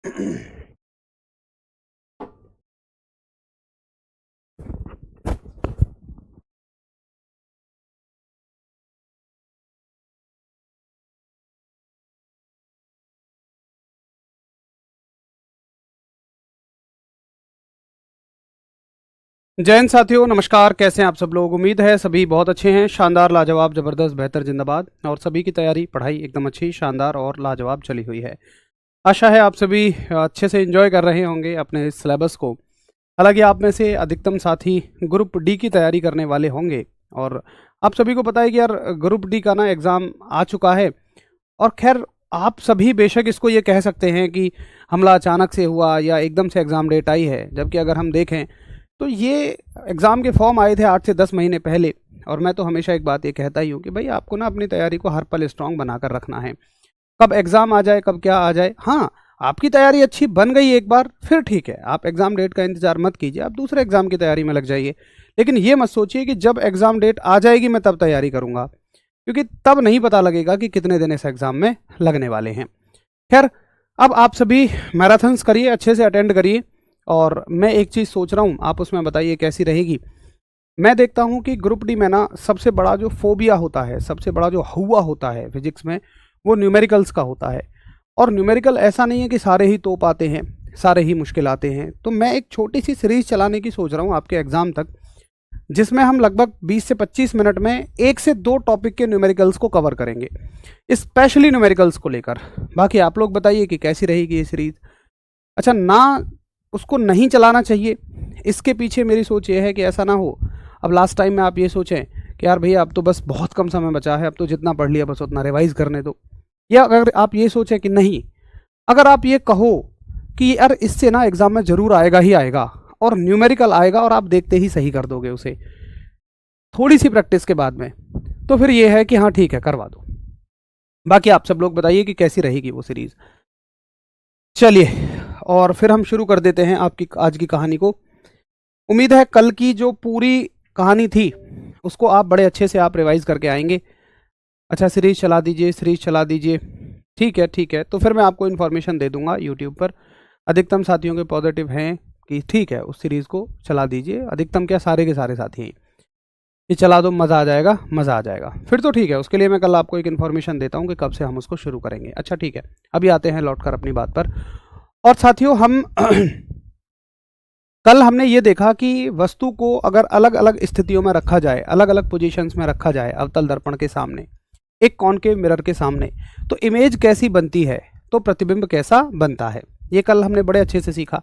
जय हिंद साथियों, नमस्कार। कैसे हैं आप सब लोग? उम्मीद है सभी बहुत अच्छे हैं। शानदार, लाजवाब, ज़बरदस्त, बेहतर, जिंदाबाद। और सभी की तैयारी, पढ़ाई एकदम अच्छी, शानदार और लाजवाब चली हुई है। आशा है आप सभी अच्छे से एंजॉय कर रहे होंगे अपने सिलेबस को। हालांकि आप में से अधिकतम साथी ग्रुप डी की तैयारी करने वाले होंगे, और आप सभी को पता है कि यार ग्रुप डी का ना एग्ज़ाम आ चुका है। और खैर, आप सभी बेशक इसको ये कह सकते हैं कि हमला अचानक से हुआ या एकदम से एग्ज़ाम डेट आई है, जबकि अगर हम देखें तो ये एग्ज़ाम के फॉर्म आए थे 8 से 10 महीने पहले। और मैं तो हमेशा एक बात ये कहता ही हूँ कि भाई आपको ना अपनी तैयारी को हर पल स्ट्रांग बनाकर रखना है। कब एग्ज़ाम आ जाए, कब क्या आ जाए, हाँ, आपकी तैयारी अच्छी बन गई एक बार, फिर ठीक है, आप एग्ज़ाम डेट का इंतज़ार मत कीजिए, आप दूसरे एग्ज़ाम की तैयारी में लग जाइए। लेकिन ये मत सोचिए कि जब एग्ज़ाम डेट आ जाएगी मैं तब तैयारी करूँगा, क्योंकि तब नहीं पता लगेगा कि कितने दिन इस एग्ज़ाम में लगने वाले हैं। खैर, अब आप सभी मैराथन्स करिए, अच्छे से अटेंड करिए। और मैं एक चीज़ सोच रहा हूँ, आप उसमें बताइए कैसी रहेगी। मैं देखता हूँ कि ग्रुप डी में ना सबसे बड़ा जो फोबिया होता है, सबसे बड़ा जो हुआ होता है फिजिक्स में, वो न्यूमेरिकल्स का होता है। और न्यूमेरिकल ऐसा नहीं है कि सारे ही तोप आते हैं, सारे ही मुश्किल आते हैं। तो मैं एक छोटी सी सीरीज चलाने की सोच रहा हूँ आपके एग्ज़ाम तक, जिसमें हम लगभग 20 से 25 मिनट में 1 से 2 टॉपिक के न्यूमेरिकल्स को कवर करेंगे, स्पेशली न्यूमेरिकल्स को लेकर। बाकी आप लोग बताइए कि कैसी रहेगी ये सीरीज। अच्छा, ना उसको नहीं चलाना चाहिए, इसके पीछे मेरी सोच ये है कि ऐसा ना हो अब लास्ट टाइम में आप ये सोचें कि यार भैया अब तो बस बहुत कम समय बचा है, अब तो जितना पढ़ लिया बस उतना रिवाइज करने दो। या अगर आप ये सोचें कि नहीं, अगर आप ये कहो कि यार इससे ना एग्ज़ाम में ज़रूर आएगा ही आएगा, और न्यूमेरिकल आएगा और आप देखते ही सही कर दोगे उसे थोड़ी सी प्रैक्टिस के बाद में, तो फिर ये है कि हाँ ठीक है, करवा दो। बाकी आप सब लोग बताइए कि कैसी रहेगी वो सीरीज़। चलिए, और फिर हम शुरू कर देते हैं आपकी आज की कहानी को। उम्मीद है कल की जो पूरी कहानी थी उसको आप बड़े अच्छे से आप रिवाइज करके आएंगे। अच्छा, सीरीज चला दीजिए, सीरीज चला दीजिए। ठीक है, ठीक है, तो फिर मैं आपको इन्फॉर्मेशन दे दूंगा यूट्यूब पर। अधिकतम साथियों के पॉजिटिव हैं कि ठीक है उस सीरीज़ को चला दीजिए। अधिकतम क्या, सारे के सारे साथी हैं। ये चला दो, मज़ा आ जाएगा, मज़ा आ जाएगा। फिर तो ठीक है, उसके लिए मैं कल आपको एक इन्फॉर्मेशन देता हूँ कि कब से हम उसको शुरू करेंगे। अच्छा ठीक है, अभी आते हैं लौट कर अपनी बात पर। और साथियों, हम कल हमने ये देखा कि वस्तु को अगर अलग अलग स्थितियों में रखा जाए, अलग अलग पोजीशंस में रखा जाए, अवतल दर्पण के सामने, एक कॉनकेव मिरर के सामने, तो इमेज कैसी बनती है, तो प्रतिबिंब कैसा बनता है। ये कल हमने बड़े अच्छे से सीखा।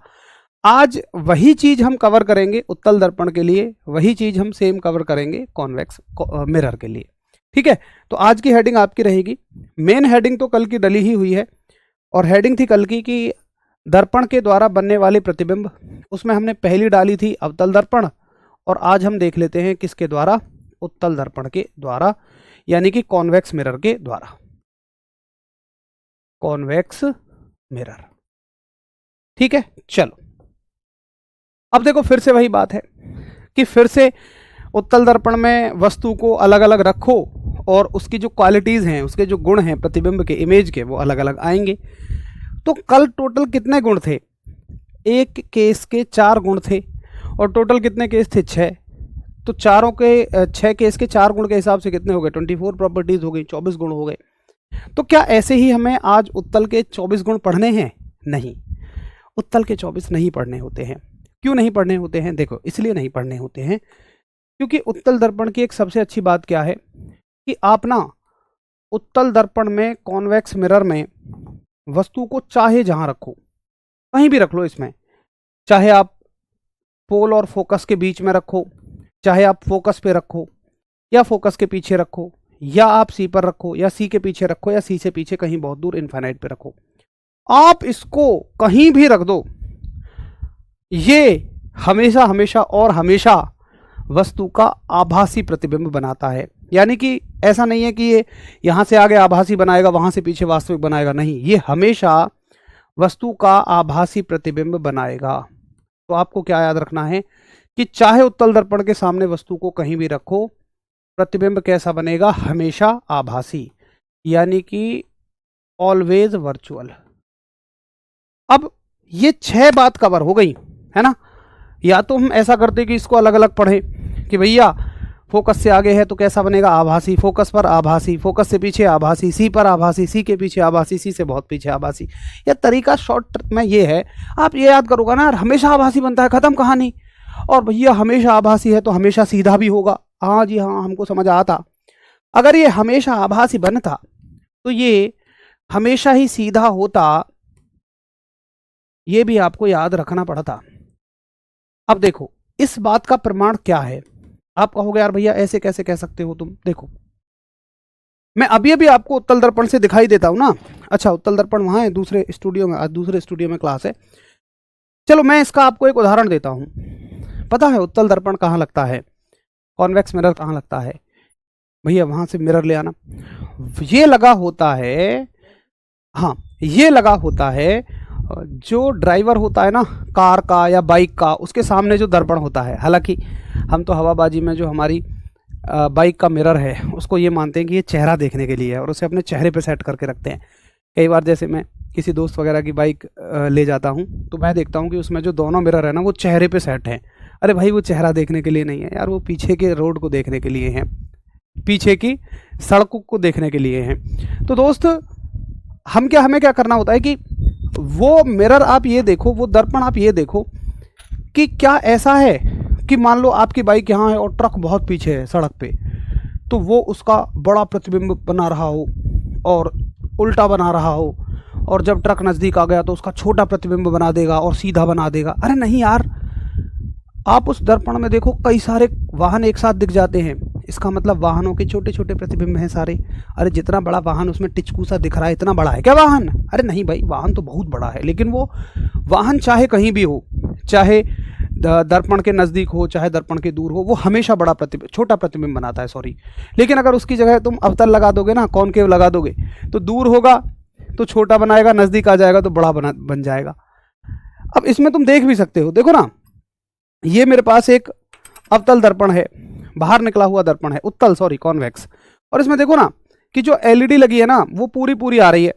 आज वही चीज हम कवर करेंगे उत्तल दर्पण के लिए, वही चीज हम सेम कवर करेंगे कॉन्वेक्स मिरर के लिए। ठीक है, तो आज की हेडिंग आपकी रहेगी, मेन हेडिंग तो कल की डली ही हुई है, और हेडिंग थी कल की कि दर्पण के द्वारा बनने वाले प्रतिबिंब। उसमें हमने पहली डाली थी अवतल दर्पण, और आज हम देख लेते हैं किसके द्वारा, उत्तल दर्पण के द्वारा, यानी कि कॉन्वेक्स मिरर के द्वारा। कॉन्वेक्स मिरर, ठीक है। चलो, अब देखो फिर से वही बात है कि फिर से उत्तल दर्पण में वस्तु को अलग अलग रखो, और उसकी जो क्वालिटीज़ हैं, उसके जो गुण हैं प्रतिबिंब के, इमेज के, वो अलग अलग आएंगे। तो कल टोटल कितने गुण थे? एक केस के 4 गुण थे, और टोटल कितने केस थे? 6। तो चारों के 6 केस के 4 गुण के हिसाब से कितने हो गए? 24 प्रॉपर्टीज हो गई, 24 गुण हो गए। तो क्या ऐसे ही हमें आज उत्तल के 24 गुण पढ़ने हैं? नहीं, उत्तल के 24 नहीं पढ़ने होते हैं। क्यों नहीं पढ़ने होते हैं? देखो, इसलिए नहीं पढ़ने होते हैं क्योंकि उत्तल दर्पण की एक सबसे अच्छी बात क्या है कि आप ना उत्तल दर्पण में, कॉन्वेक्स मिरर में, वस्तु को चाहे जहां रखो, कहीं भी रख लो इसमें, चाहे आप पोल और फोकस के बीच में रखो, चाहे आप फोकस पे रखो, या फोकस के पीछे रखो, या आप सी पर रखो, या सी के पीछे रखो, या सी से पीछे कहीं बहुत दूर इनफाइनाइट पे रखो, आप इसको कहीं भी रख दो, ये हमेशा हमेशा और हमेशा वस्तु का आभासी प्रतिबिंब बनाता है। यानी कि ऐसा नहीं है कि ये यहां से आगे आभासी बनाएगा, वहां से पीछे वास्तविक बनाएगा, नहीं, ये हमेशा वस्तु का आभासी प्रतिबिंब बनाएगा। तो आपको क्या याद रखना है कि चाहे उत्तल दर्पण के सामने वस्तु को कहीं भी रखो, प्रतिबिंब कैसा बनेगा? हमेशा आभासी, यानी कि ऑलवेज वर्चुअल। अब ये 6 बात कवर हो गई है ना। या तो हम ऐसा करते कि इसको अलग अलग पढ़े कि भैया फोकस से आगे है तो कैसा बनेगा, आभासी, फोकस पर आभासी, फोकस से पीछे आभासी, सी पर आभासी, सी के पीछे आभासी, सी से बहुत पीछे आभासी। यह तरीका शॉर्ट में ये है, आप ये याद करोगे ना यार, हमेशा आभासी बनता है, खत्म कहानी। और भैया हमेशा आभासी है तो हमेशा सीधा भी होगा। हाँ जी हाँ, हमको समझ आता। अगर ये हमेशा आभासी बनता तो ये हमेशा ही सीधा होता, ये भी आपको याद रखना पड़ता। अब देखो इस बात का प्रमाण क्या है। आप कहोगे यार भैया ऐसे कैसे कह सकते हो तुम। देखो मैं अभी अभी आपको उत्तल दर्पण से दिखाई देता हूं ना। अच्छा उत्तल दर्पण वहां है दूसरे स्टूडियो में, आज दूसरे स्टूडियो में क्लास है। चलो मैं इसका आपको एक उदाहरण देता हूं। पता है उत्तल दर्पण कहाँ लगता है, कॉन्वेक्स मिरर कहाँ लगता है। भैया वहां से मिरर ले आना। ये लगा होता है, हाँ ये लगा होता है, जो ड्राइवर होता है ना कार का या बाइक का, उसके सामने जो दर्पण होता है। हालांकि हम तो हवाबाजी में जो हमारी बाइक का मिरर है उसको ये मानते हैं कि ये चेहरा देखने के लिए है और उसे अपने चेहरे पे सेट करके रखते हैं। कई बार जैसे मैं किसी दोस्त वगैरह की बाइक ले जाता हूँ तो मैं देखता हूँ कि उसमें जो दोनों मिरर है ना वो चेहरे पे सेट हैं। अरे भाई वो चेहरा देखने के लिए नहीं है यार, वो पीछे के रोड को देखने के लिए हैं, पीछे की सड़कों को देखने के लिए हैं। तो दोस्त हमें क्या करना होता है कि वो मिरर आप ये देखो, वो दर्पण आप ये देखो कि क्या ऐसा है कि मान लो आपकी बाइक यहाँ है और ट्रक बहुत पीछे है सड़क पे, तो वो उसका बड़ा प्रतिबिंब बना रहा हो और उल्टा बना रहा हो, और जब ट्रक नज़दीक आ गया तो उसका छोटा प्रतिबिंब बना देगा और सीधा बना देगा। अरे नहीं यार, आप उस दर्पण में देखो कई सारे वाहन एक साथ दिख जाते हैं, इसका मतलब वाहनों के छोटे छोटे प्रतिबिंब हैं सारे। अरे जितना बड़ा वाहन उसमें टिचकू सा दिख रहा है, इतना बड़ा है क्या वाहन? अरे नहीं भाई, वाहन तो बहुत बड़ा है, लेकिन वो वाहन चाहे कहीं भी हो, चाहे दर्पण के नज़दीक हो चाहे दर्पण के दूर हो, वो हमेशा छोटा प्रतिबिंब बनाता है, सॉरी। लेकिन अगर उसकी जगह तुम अवतल लगा दोगे ना, कॉनकेव लगा दोगे, तो दूर होगा तो छोटा बनाएगा, नज़दीक आ जाएगा तो बड़ा बन जाएगा। अब इसमें तुम देख भी सकते हो, देखो ना, ये मेरे पास एक अवतल दर्पण है, बाहर निकला हुआ दर्पण है, उत्तल सॉरी कॉन्वेक्स, और इसमें देखो ना कि जो एलईडी लगी है ना वो पूरी आ रही है।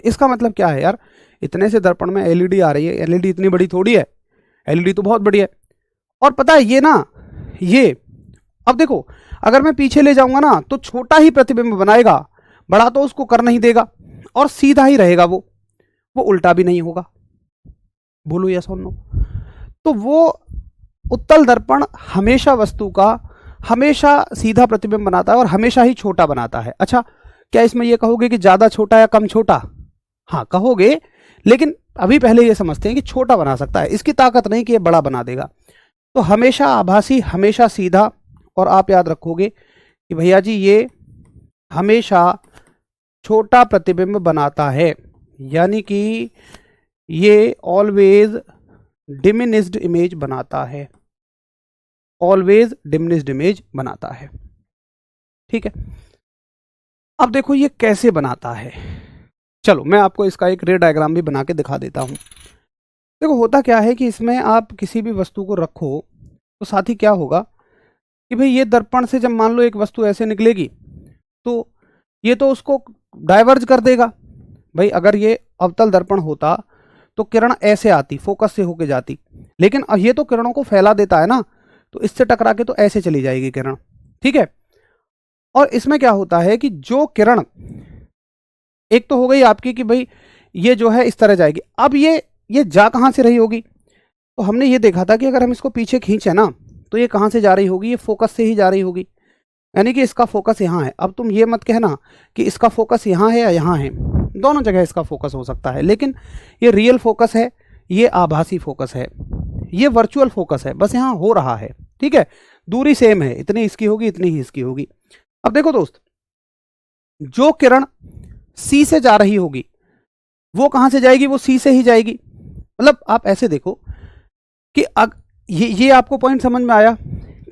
इसका मतलब क्या है यार, इतने से दर्पण में एलईडी आ रही है, एलईडी इतनी बड़ी थोड़ी है, एलईडी तो बहुत बड़ी है। और पता है ये ना, ये अब देखो अगर मैं पीछे ले जाऊंगा ना तो छोटा ही प्रतिबिंब बनाएगा, बड़ा तो उसको कर नहीं देगा, और सीधा ही रहेगा, वो उल्टा भी नहीं होगा। बोलो यस और नो। तो वो उत्तल दर्पण हमेशा वस्तु का हमेशा सीधा प्रतिबिंब बनाता है और हमेशा ही छोटा बनाता है। अच्छा, क्या इसमें यह कहोगे कि ज्यादा छोटा या कम छोटा? हाँ कहोगे, लेकिन अभी पहले ये समझते हैं कि छोटा बना सकता है, इसकी ताकत नहीं कि ये बड़ा बना देगा। तो हमेशा आभासी, हमेशा सीधा, और आप याद रखोगे कि भैया जी ये हमेशा छोटा प्रतिबिंब बनाता है, यानी कि ये ऑलवेज डिमिनिश्ड इमेज बनाता है, ऑलवेज डिमिनिश्ड इमेज बनाता है। ठीक है, अब देखो ये कैसे बनाता है। चलो मैं आपको इसका एक रे डायग्राम भी बना के दिखा देता हूं। देखो होता क्या है कि इसमें आप किसी भी वस्तु को रखो तो साथ ही क्या होगा कि भाई ये दर्पण से जब मान लो एक वस्तु ऐसे निकलेगी तो ये तो उसको डाइवर्ज कर देगा। भाई अगर ये अवतल दर्पण होता तो किरण ऐसे आती, फोकस से होके जाती, लेकिन ये तो किरणों को फैला देता है ना, तो इससे टकरा के तो ऐसे चली जाएगी किरण। ठीक है, और इसमें क्या होता है कि जो किरण एक तो हो गई आपकी कि भाई ये जो है इस तरह जाएगी, अब ये जा कहाँ से रही होगी? तो हमने ये देखा था कि अगर हम इसको पीछे खींचे ना तो ये कहाँ से जा रही होगी? ये फोकस से ही जा रही होगी, यानी कि इसका फोकस यहाँ है। अब तुम ये मत कहना कि इसका फोकस यहाँ है या यहाँ है, दोनों जगह इसका फोकस हो सकता है, लेकिन ये रियल फोकस है, ये आभासी फोकस है, ये वर्चुअल फोकस है, बस यहाँ हो रहा है। ठीक है, दूरी सेम है, इतनी इसकी होगी इतनी ही इसकी होगी। अब देखो दोस्त, जो किरण सी से जा रही होगी वो कहां से जाएगी? वो सी से ही जाएगी। मतलब आप ऐसे देखो कि ये आपको पॉइंट समझ में आया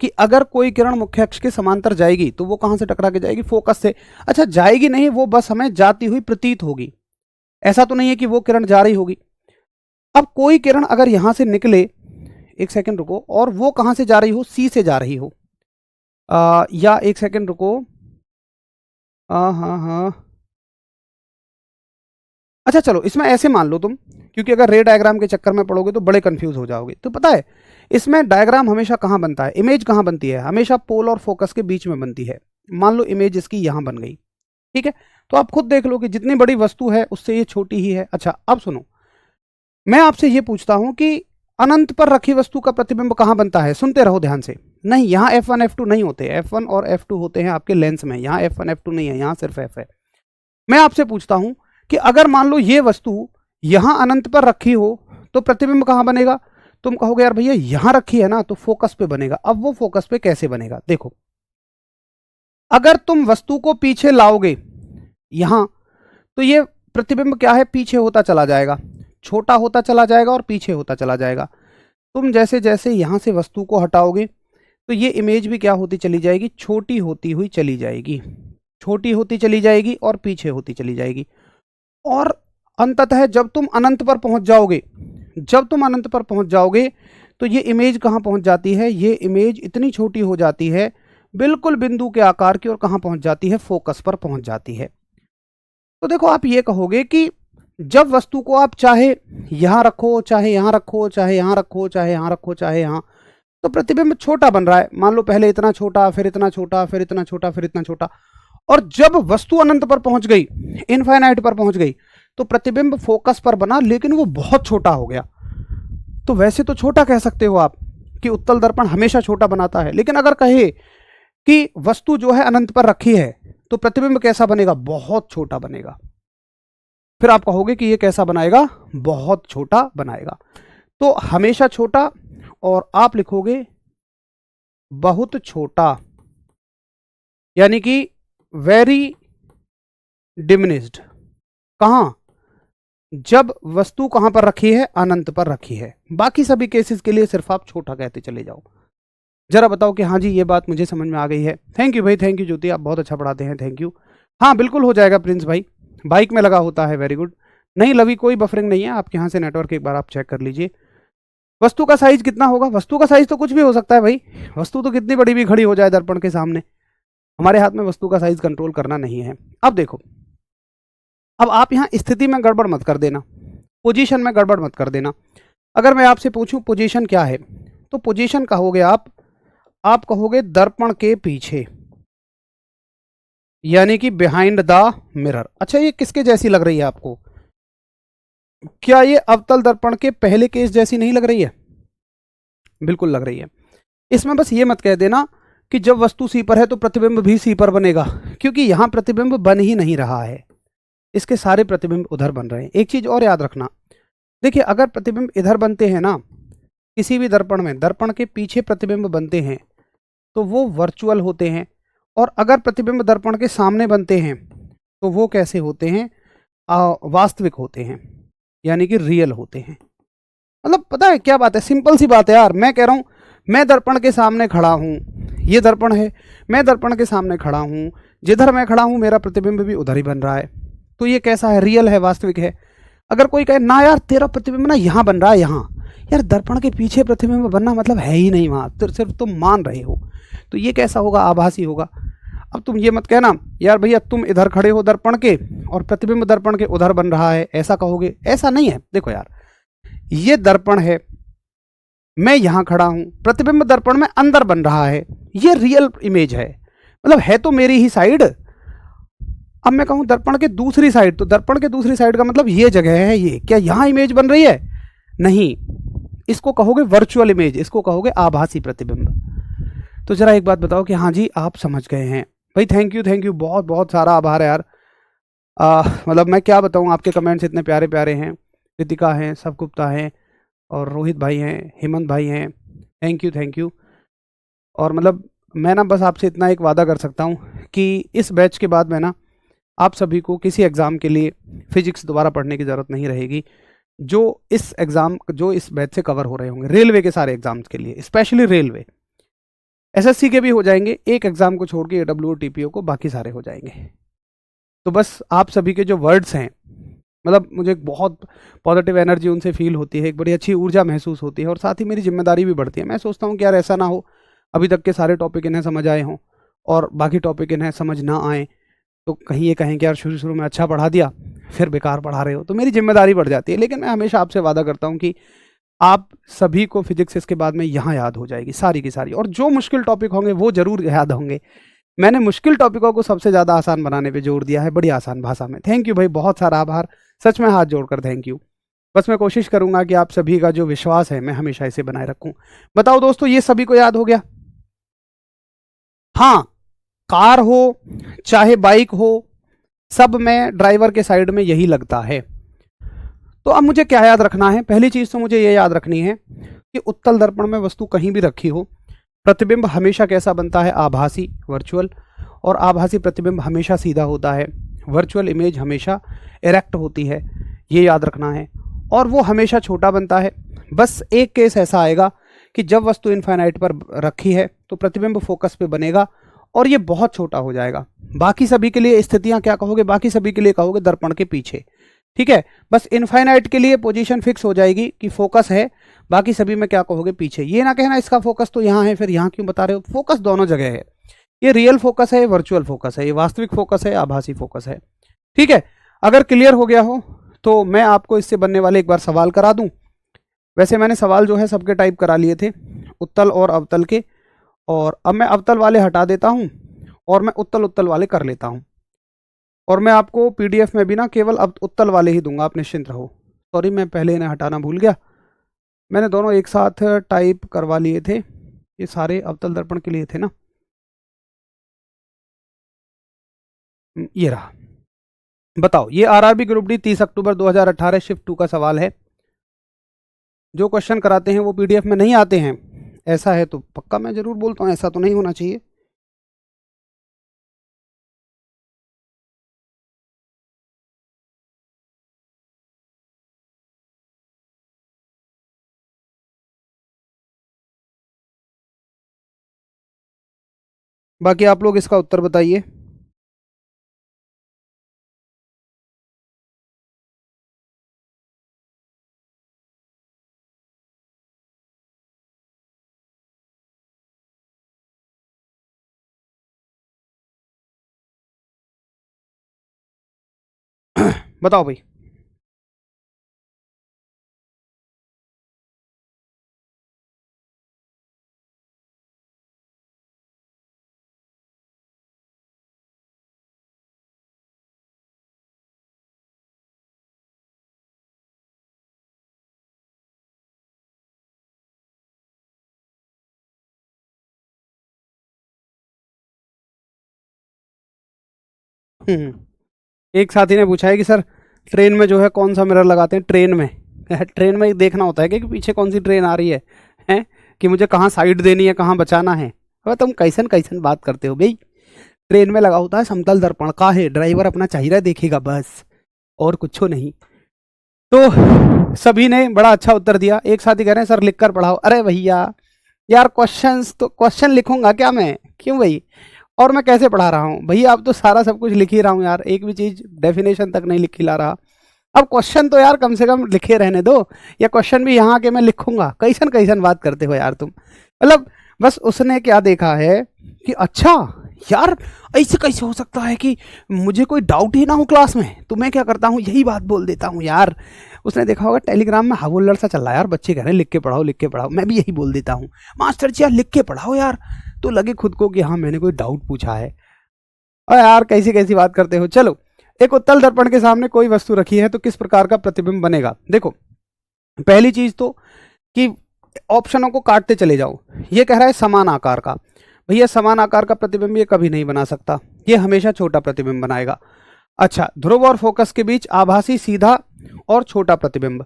कि अगर कोई किरण मुख्य अक्ष के समांतर जाएगी तो वो कहां से टकरा के जाएगी? फोकस से। अच्छा जाएगी नहीं, वो बस हमें जाती हुई प्रतीत होगी, ऐसा तो नहीं है कि वो किरण जा रही होगी। अब कोई किरण अगर यहां से निकले, एक सेकंड रुको, और वो कहां से जा रही हो? सी से जा रही हो, या एक सेकंड रुको, हाँ हाँ हाँ, अच्छा चलो इसमें ऐसे मान लो तुम, क्योंकि अगर रे डायग्राम के चक्कर में पड़ोगे तो बड़े कंफ्यूज हो जाओगे। तो पता है इसमें डायग्राम हमेशा कहाँ बनता है, इमेज कहाँ बनती है, हमेशा पोल और फोकस के बीच में बनती है। मान लो इमेज इसकी यहाँ बन गई, ठीक है, तो आप खुद देख लो कि जितनी बड़ी वस्तु है उससे ये छोटी ही है। अच्छा अब सुनो, मैं आपसे ये पूछता हूं कि अनंत पर रखी वस्तु का प्रतिबिंब कहाँ बनता है, सुनते रहो ध्यान से। नहीं, यहाँ F1 F2 नहीं होते, F1 और F2 होते हैं आपके लेंस में, यहाँ F1 F2 नहीं है, यहाँ सिर्फ F है। मैं आपसे पूछता हूं कि अगर मान लो ये वस्तु यहां अनंत पर रखी हो तो प्रतिबिंब कहां बनेगा। तुम कहोगे यार भैया यहां रखी है ना, तो फोकस पे बनेगा। अब वो फोकस पे कैसे बनेगा, देखो, अगर तुम वस्तु को पीछे लाओगे यहां, तो ये प्रतिबिंब क्या है, पीछे होता चला जाएगा, छोटा होता चला जाएगा और पीछे होता चला जाएगा। तुम जैसे जैसे यहां से वस्तु को हटाओगे तो ये इमेज भी क्या होती चली जाएगी, छोटी होती हुई चली जाएगी, छोटी होती चली जाएगी और पीछे होती चली जाएगी। और अंततः जब तुम अनंत पर पहुंच जाओगे, जब तुम अनंत पर पहुंच जाओगे तो ये इमेज कहां पहुंच जाती है, ये इमेज इतनी छोटी हो जाती है बिल्कुल बिंदु के आकार की, और कहां पहुंच जाती है, फोकस पर पहुंच जाती है। तो देखो आप ये कहोगे कि जब वस्तु को आप चाहे यहां रखो, चाहे यहां रखो, चाहे यहां रखो, चाहे यहां रखो, चाहे यहां, तो प्रतिबिंब छोटा बन रहा है। मान लो पहले इतना छोटा, फिर इतना छोटा, फिर इतना छोटा, फिर इतना छोटा, और जब वस्तु अनंत पर पहुंच गई, इनफाइनाइट पर पहुंच गई, तो प्रतिबिंब फोकस पर बना लेकिन वो बहुत छोटा हो गया। तो वैसे तो छोटा कह सकते हो आप कि उत्तल दर्पण हमेशा छोटा बनाता है, लेकिन अगर कहे कि वस्तु जो है अनंत पर रखी है तो प्रतिबिंब कैसा बनेगा, बहुत छोटा बनेगा। फिर आप कहोगे कि ये कैसा बनाएगा, बहुत छोटा बनाएगा। तो हमेशा छोटा, और आप लिखोगे बहुत छोटा, यानी कि वेरी डिमिनिस्ड। कहां, जब वस्तु कहां पर रखी है, अनंत पर रखी है। बाकी सभी केसेस के लिए सिर्फ आप छोटा कहते चले जाओ। जरा बताओ कि हाँ जी ये बात मुझे समझ में आ गई है। थैंक यू भाई, थैंक यू ज्योति, आप बहुत अच्छा पढ़ाते हैं, थैंक यू। हाँ बिल्कुल हो जाएगा प्रिंस भाई, बाइक में लगा होता है, वेरी गुड। नहीं लवी, कोई बफरिंग नहीं है, आपके यहाँ से नेटवर्क एक बार आप चेक कर लीजिए। वस्तु का साइज कितना होगा, वस्तु का साइज तो कुछ भी हो सकता है भाई, वस्तु तो कितनी बड़ी भी खड़ी हो जाए दर्पण के सामने, हमारे हाथ में वस्तु का साइज कंट्रोल करना नहीं है। अब देखो, अब आप यहां स्थिति में गड़बड़ मत कर देना, पोजीशन में गड़बड़ मत कर देना। अगर मैं आपसे पूछूं पोजीशन क्या है, तो पोजीशन कहोगे आप कहोगे दर्पण के पीछे, यानी कि बिहाइंड द मिरर। अच्छा ये किसके जैसी लग रही है आपको, क्या ये अवतल दर्पण के पहले केस जैसी नहीं लग रही है, बिल्कुल लग रही है। इसमें बस ये मत कह देना कि जब वस्तु सी पर है तो प्रतिबिंब भी सी पर बनेगा, क्योंकि यहां प्रतिबिंब बन ही नहीं रहा है, इसके सारे प्रतिबिंब उधर बन रहे हैं। एक चीज और याद रखना, देखिए अगर प्रतिबिंब इधर बनते हैं ना, किसी भी दर्पण में दर्पण के पीछे प्रतिबिंब बनते हैं तो वो वर्चुअल होते हैं, और अगर प्रतिबिंब दर्पण के सामने बनते हैं तो वो कैसे होते हैं, वास्तविक होते हैं, यानी कि रियल होते हैं। मतलब पता है क्या बात है, सिंपल सी बात है यार। मैं कह रहा हूं मैं दर्पण के सामने खड़ा हूं, ये दर्पण है, मैं दर्पण के सामने खड़ा हूं, जिधर मैं खड़ा हूं मेरा प्रतिबिंब भी उधर ही बन रहा है, तो ये कैसा है, रियल है, वास्तविक है। अगर कोई कहे ना यार तेरा प्रतिबिंब ना यहाँ बन रहा है, यहाँ, यार दर्पण के पीछे प्रतिबिंब बनना मतलब है ही नहीं वहां, तो सिर्फ तुम मान रहे हो, तो ये कैसा होगा, आभासी होगा। अब तुम ये मत कहना यार भैया तुम इधर खड़े हो दर्पण के और प्रतिबिंब दर्पण के उधर बन रहा है, ऐसा कहोगे, ऐसा नहीं है। देखो यार ये दर्पण है, मैं यहां खड़ा हूं, प्रतिबिंब दर्पण में अंदर बन रहा है, ये रियल इमेज है, मतलब है तो मेरी ही साइड। अब मैं कहूं दर्पण के दूसरी साइड, तो दर्पण के दूसरी साइड का मतलब ये जगह है, ये क्या यहां इमेज बन रही है, नहीं, इसको कहोगे वर्चुअल इमेज, इसको कहोगे आभासी प्रतिबिंब। तो जरा एक बात बताओ कि हाँ जी आप समझ गए हैं भाई। थैंक यू, बहुत बहुत सारा आभार है यार। मतलब मैं क्या बताऊं, आपके कमेंट्स इतने प्यारे प्यारे हैं, कृतिका हैं, सब गुप्ता हैं, और रोहित भाई हैं, हेमंत भाई हैं, थैंक यू। और मतलब मैं ना बस आपसे इतना एक वादा कर सकता हूँ कि इस बैच के बाद मैं ना आप सभी को किसी एग्ज़ाम के लिए फिजिक्स दोबारा पढ़ने की ज़रूरत नहीं रहेगी, जो इस बैच से कवर हो रहे होंगे, रेलवे के सारे एग्जाम्स के लिए, स्पेशली रेलवे, एसएससी के भी हो जाएंगे, एक एग्जाम को छोड़ के AWO TPO को बाकी सारे हो जाएंगे। तो बस आप सभी के जो वर्ड्स हैं, मतलब मुझे बहुत पॉजिटिव एनर्जी उनसे फील होती है, एक बड़ी अच्छी ऊर्जा महसूस होती है, और साथ ही मेरी जिम्मेदारी भी बढ़ती है। मैं सोचता हूँ कि यार ऐसा ना हो अभी तक के सारे टॉपिक इन्हें समझ आए हों और बाकी टॉपिक इन्हें समझ ना आए, तो कहीं ये कहें कि यार शुरू शुरू में अच्छा पढ़ा दिया, फिर बेकार पढ़ा रहे हो, तो मेरी जिम्मेदारी बढ़ जाती है। लेकिन मैं हमेशा आपसे वादा करता हूँ कि आप सभी को फिजिक्स इसके बाद में यहाँ याद हो जाएगी सारी की सारी, और जो मुश्किल टॉपिक होंगे वो जरूर याद होंगे। मैंने मुश्किल टॉपिकों को सबसे ज़्यादा आसान बनाने पे जोर दिया है, बड़ी आसान भाषा में। थैंक यू भाई, बहुत सारा आभार, सच में हाथ जोड़कर थैंक यू। बस मैं कोशिश करूंगा कि आप सभी का जो विश्वास है मैं हमेशा इसे बनाए रखूं। बताओ दोस्तों, ये सभी को याद हो गया? हाँ, कार हो चाहे बाइक हो, सब में ड्राइवर के साइड में यही लगता है। तो अब मुझे क्या याद रखना है? पहली चीज तो मुझे ये याद रखनी है कि उत्तल दर्पण में वस्तु कहीं भी रखी हो, प्रतिबिंब हमेशा कैसा बनता है? आभासी, वर्चुअल। और आभासी प्रतिबिंब हमेशा सीधा होता है, वर्चुअल इमेज हमेशा इरेक्ट होती है, ये याद रखना है। और वो हमेशा छोटा बनता है। बस एक केस ऐसा आएगा कि जब वस्तु इनफाइनाइट पर रखी है तो प्रतिबिंब फोकस पे बनेगा और ये बहुत छोटा हो जाएगा। बाकी सभी के लिए स्थितियां क्या कहोगे? बाकी सभी के लिए कहोगे दर्पण के पीछे, ठीक है। बस इनफाइनाइट के लिए पोजीशन फिक्स हो जाएगी कि फोकस है, बाकी सभी में क्या कहोगे? पीछे। ये ना कहना इसका फोकस तो यहाँ है, फिर यहाँ क्यों बता रहे हो? फोकस दोनों जगह है। ये रियल फोकस है, वर्चुअल फोकस है, ये वास्तविक फोकस है, आभासी फोकस है, ठीक है। अगर क्लियर हो गया हो तो मैं आपको इससे बनने वाले एक बार सवाल करा दूं। वैसे मैंने सवाल जो है सबके टाइप करा लिए थे, उत्तल और अवतल के, और अब मैं अवतल वाले हटा देता हूं और मैं उत्तल उत्तल वाले कर लेता हूं। और मैं आपको पीडीएफ में भी ना केवल अब उत्तल वाले ही दूंगा, आप निश्चिंत रहो। सॉरी, मैं पहले इन्हें हटाना भूल गया, मैंने दोनों एक साथ टाइप करवा लिए थे। ये सारे अवतल दर्पण के लिए थे ना। ये रहा। बताओ, ये आरआरबी ग्रुप डी 30 अक्टूबर 2018 शिफ्ट 2 का सवाल है। जो क्वेश्चन कराते हैं वो पीडीएफ में नहीं आते हैं, ऐसा है तो पक्का मैं जरूर बोलता हूँ, ऐसा तो नहीं होना चाहिए। बाकी आप लोग इसका उत्तर बताइए। बताओ भाई। एक साथी ने पूछा है कि सर ट्रेन में जो है कौन सा मिरर लगाते हैं? ट्रेन में ट्रेन में देखना होता है कि पीछे कौन सी ट्रेन आ रही है कि मुझे कहाँ साइड देनी है, कहाँ बचाना है। अब तुम कैसन कैसन बात करते हो भाई। ट्रेन में लगा होता है समतल दर्पण, का है ड्राइवर अपना चेहरा देखेगा बस, और कुछ नहीं। तो सभी ने बड़ा अच्छा उत्तर दिया। एक साथी कह रहे हैं सर लिख कर पढ़ाओ। अरे भैया यार, क्वेश्चंस तो क्वेश्चन लिखूंगा क्या मैं? क्यों भाई? और मैं कैसे पढ़ा रहा हूँ भैया? अब तो सारा सब कुछ लिख ही रहा हूँ यार, एक भी चीज डेफिनेशन तक नहीं लिख ला रहा। अब क्वेश्चन तो यार कम से कम लिखे रहने दो, या क्वेश्चन भी यहाँ के मैं लिखूंगा। कैसन कैसन बात करते हो यार तुम। मतलब बस उसने क्या देखा है कि अच्छा यार ऐसे कैसे हो सकता है कि मुझे कोई डाउट ही ना हो क्लास में, तो मैं क्या करता हूँ यही बात बोल देता हूँ यार। उसने देखा होगा टेलीग्राम में हावुल्लड़ सा चल रहा है यार, बच्चे कह रहे हैं लिख के पढ़ाओ लिख के पढ़ाओ, मैं भी यही बोल देता हूँ मास्टर जी यार लिख के पढ़ाओ यार, तो लगे खुद को कि हाँ मैंने कोई डाउट पूछा है। और यार कैसी कैसी बात करते हो। चलो, एक उत्तल दर्पण के सामने कोई वस्तु रखी है तो किस प्रकार का प्रतिबिंब बनेगा? देखो, पहली चीज तो कि ऑप्शनों को काटते चले जाओ। ये कह रहा है समान आकार का, भैया समान आकार का प्रतिबिंब ये कभी नहीं बना सकता, ये हमेशा छोटा प्रतिबिंब बनाएगा। अच्छा, ध्रुव और फोकस के बीच आभासी सीधा और छोटा प्रतिबिंब,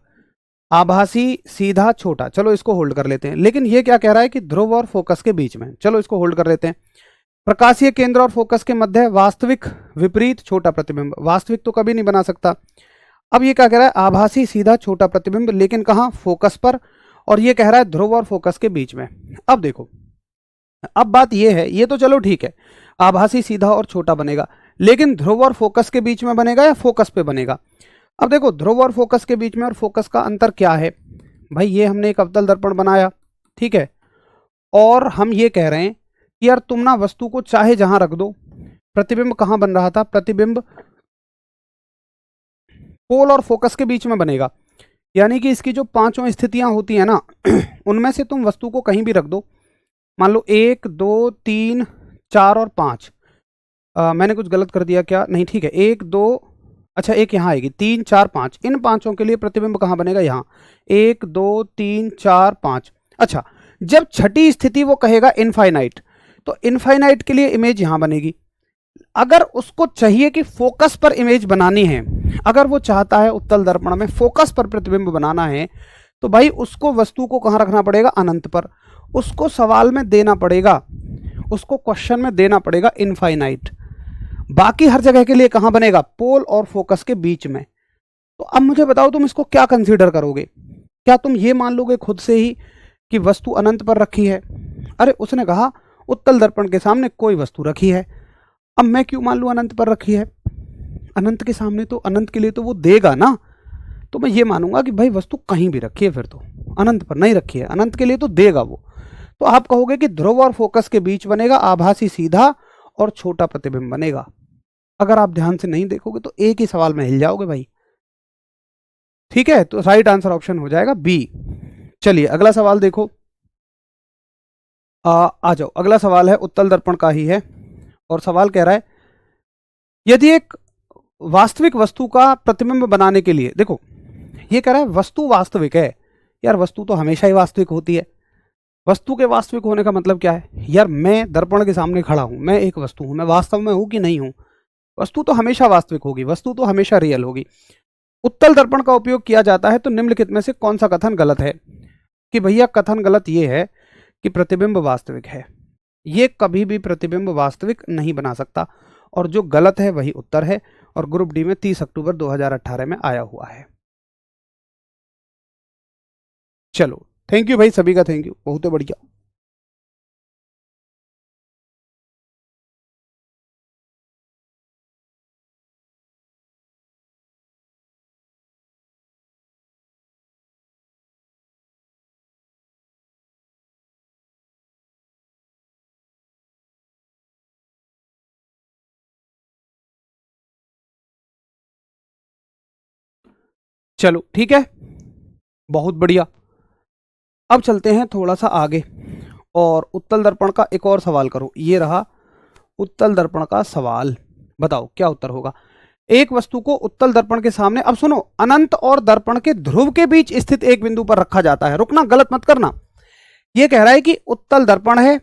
आभासी सीधा छोटा, चलो इसको होल्ड कर लेते हैं। लेकिन ये क्या कह रहा है कि ध्रुव और फोकस के बीच में, चलो इसको होल्ड कर लेते हैं। प्रकाशीय केंद्र और फोकस के मध्य वास्तविक विपरीत छोटा प्रतिबिंब, वास्तविक तो कभी नहीं बना सकता। अब ये क्या कह रहा है? आभासी सीधा छोटा प्रतिबिंब, लेकिन कहाँ? फोकस पर। और ये कह रहा है ध्रुव और फोकस के बीच में। अब देखो, अब बात ये है, ये तो चलो ठीक है, आभासी सीधा और छोटा बनेगा, लेकिन ध्रुव और फोकस के बीच में बनेगा या फोकस पे बनेगा? अब देखो, ध्रुव और फोकस के बीच में और फोकस का अंतर क्या है भाई? ये हमने एक अवतल दर्पण बनाया, ठीक है, और हम ये कह रहे हैं कि यार तुम ना वस्तु को चाहे जहां रख दो, प्रतिबिंब कहाँ बन रहा था? प्रतिबिंब पोल और फोकस के बीच में बनेगा। यानी कि इसकी जो पांचों स्थितियां होती है ना उनमें से तुम वस्तु को कहीं भी रख दो। मान लो 1 2 3 4 और 5। मैंने कुछ गलत कर दिया क्या? नहीं, ठीक है। 1 2, अच्छा एक यहाँ आएगी, 3 4 5। इन पांचों के लिए प्रतिबिंब कहाँ बनेगा? यहाँ 1 2 3 4 5। अच्छा, जब छठी स्थिति वो कहेगा इनफाइनाइट, तो इनफाइनाइट के लिए इमेज यहाँ बनेगी। अगर उसको चाहिए कि फोकस पर इमेज बनानी है, अगर वो चाहता है उत्तल दर्पण में फोकस पर प्रतिबिंब बनाना है, तो भाई उसको वस्तु को कहाँ रखना पड़ेगा? अनंत पर। उसको सवाल में देना पड़ेगा, उसको क्वेश्चन में देना पड़ेगा इनफाइनाइट। बाकी हर जगह के लिए कहाँ बनेगा? पोल और फोकस के बीच में। तो अब मुझे बताओ तुम इसको क्या कंसीडर करोगे? क्या तुम ये मान लोगे खुद से ही कि वस्तु अनंत पर रखी है? अरे उसने कहा उत्तल दर्पण के सामने कोई वस्तु रखी है। अब मैं क्यों मान लूं अनंत पर रखी है? अनंत के सामने तो, अनंत के लिए तो वो देगा ना। तो मैं ये मानूंगा कि भाई वस्तु कहीं भी रखी है, फिर तो अनंत पर नहीं रखी है, अनंत के लिए तो देगा वो। तो आप कहोगे कि ध्रुव और फोकस के बीच बनेगा आभासी सीधा और छोटा प्रतिबिंब बनेगा। अगर आप ध्यान से नहीं देखोगे तो एक ही सवाल में हिल जाओगे भाई। ठीक है, तो राइट आंसर ऑप्शन हो जाएगा बी। चलिए अगला सवाल देखो। आ जाओ, अगला सवाल है उत्तल दर्पण का ही है, और सवाल कह रहा है यदि एक वास्तविक वस्तु का प्रतिबिंब बनाने के लिए, देखो ये कह रहा है वस्तु वास्तविक है। यार वस्तु तो हमेशा ही वास्तविक होती है। वस्तु के वास्तविक होने का मतलब क्या है? यार मैं दर्पण के सामने खड़ा हूं, मैं एक वस्तु हूं, मैं वास्तव में हूं कि नहीं हूं? वस्तु तो हमेशा वास्तविक होगी, वस्तु तो हमेशा रियल होगी। उत्तल दर्पण का उपयोग किया जाता है तो निम्नलिखित में से कौन सा कथन गलत है? कि भैया कथन गलत ये है कि प्रतिबिंब वास्तविक है। ये कभी भी प्रतिबिंब वास्तविक नहीं बना सकता, और जो गलत है वही उत्तर है, और ग्रुप डी में 30 अक्टूबर 2018 में आया हुआ है। चलो थैंक यू भाई, सभी का थैंक यू, बहुत बढ़िया। चलो ठीक है, बहुत बढ़िया। अब चलते हैं थोड़ा सा आगे, और उत्तल दर्पण का एक और सवाल करो। ये रहा उत्तल दर्पण का सवाल, बताओ क्या उत्तर होगा। एक वस्तु को उत्तल दर्पण के सामने, अब सुनो, अनंत और दर्पण के ध्रुव के बीच स्थित एक बिंदु पर रखा जाता है। रुकना, गलत मत करना। यह कह रहा है कि उत्तल दर्पण है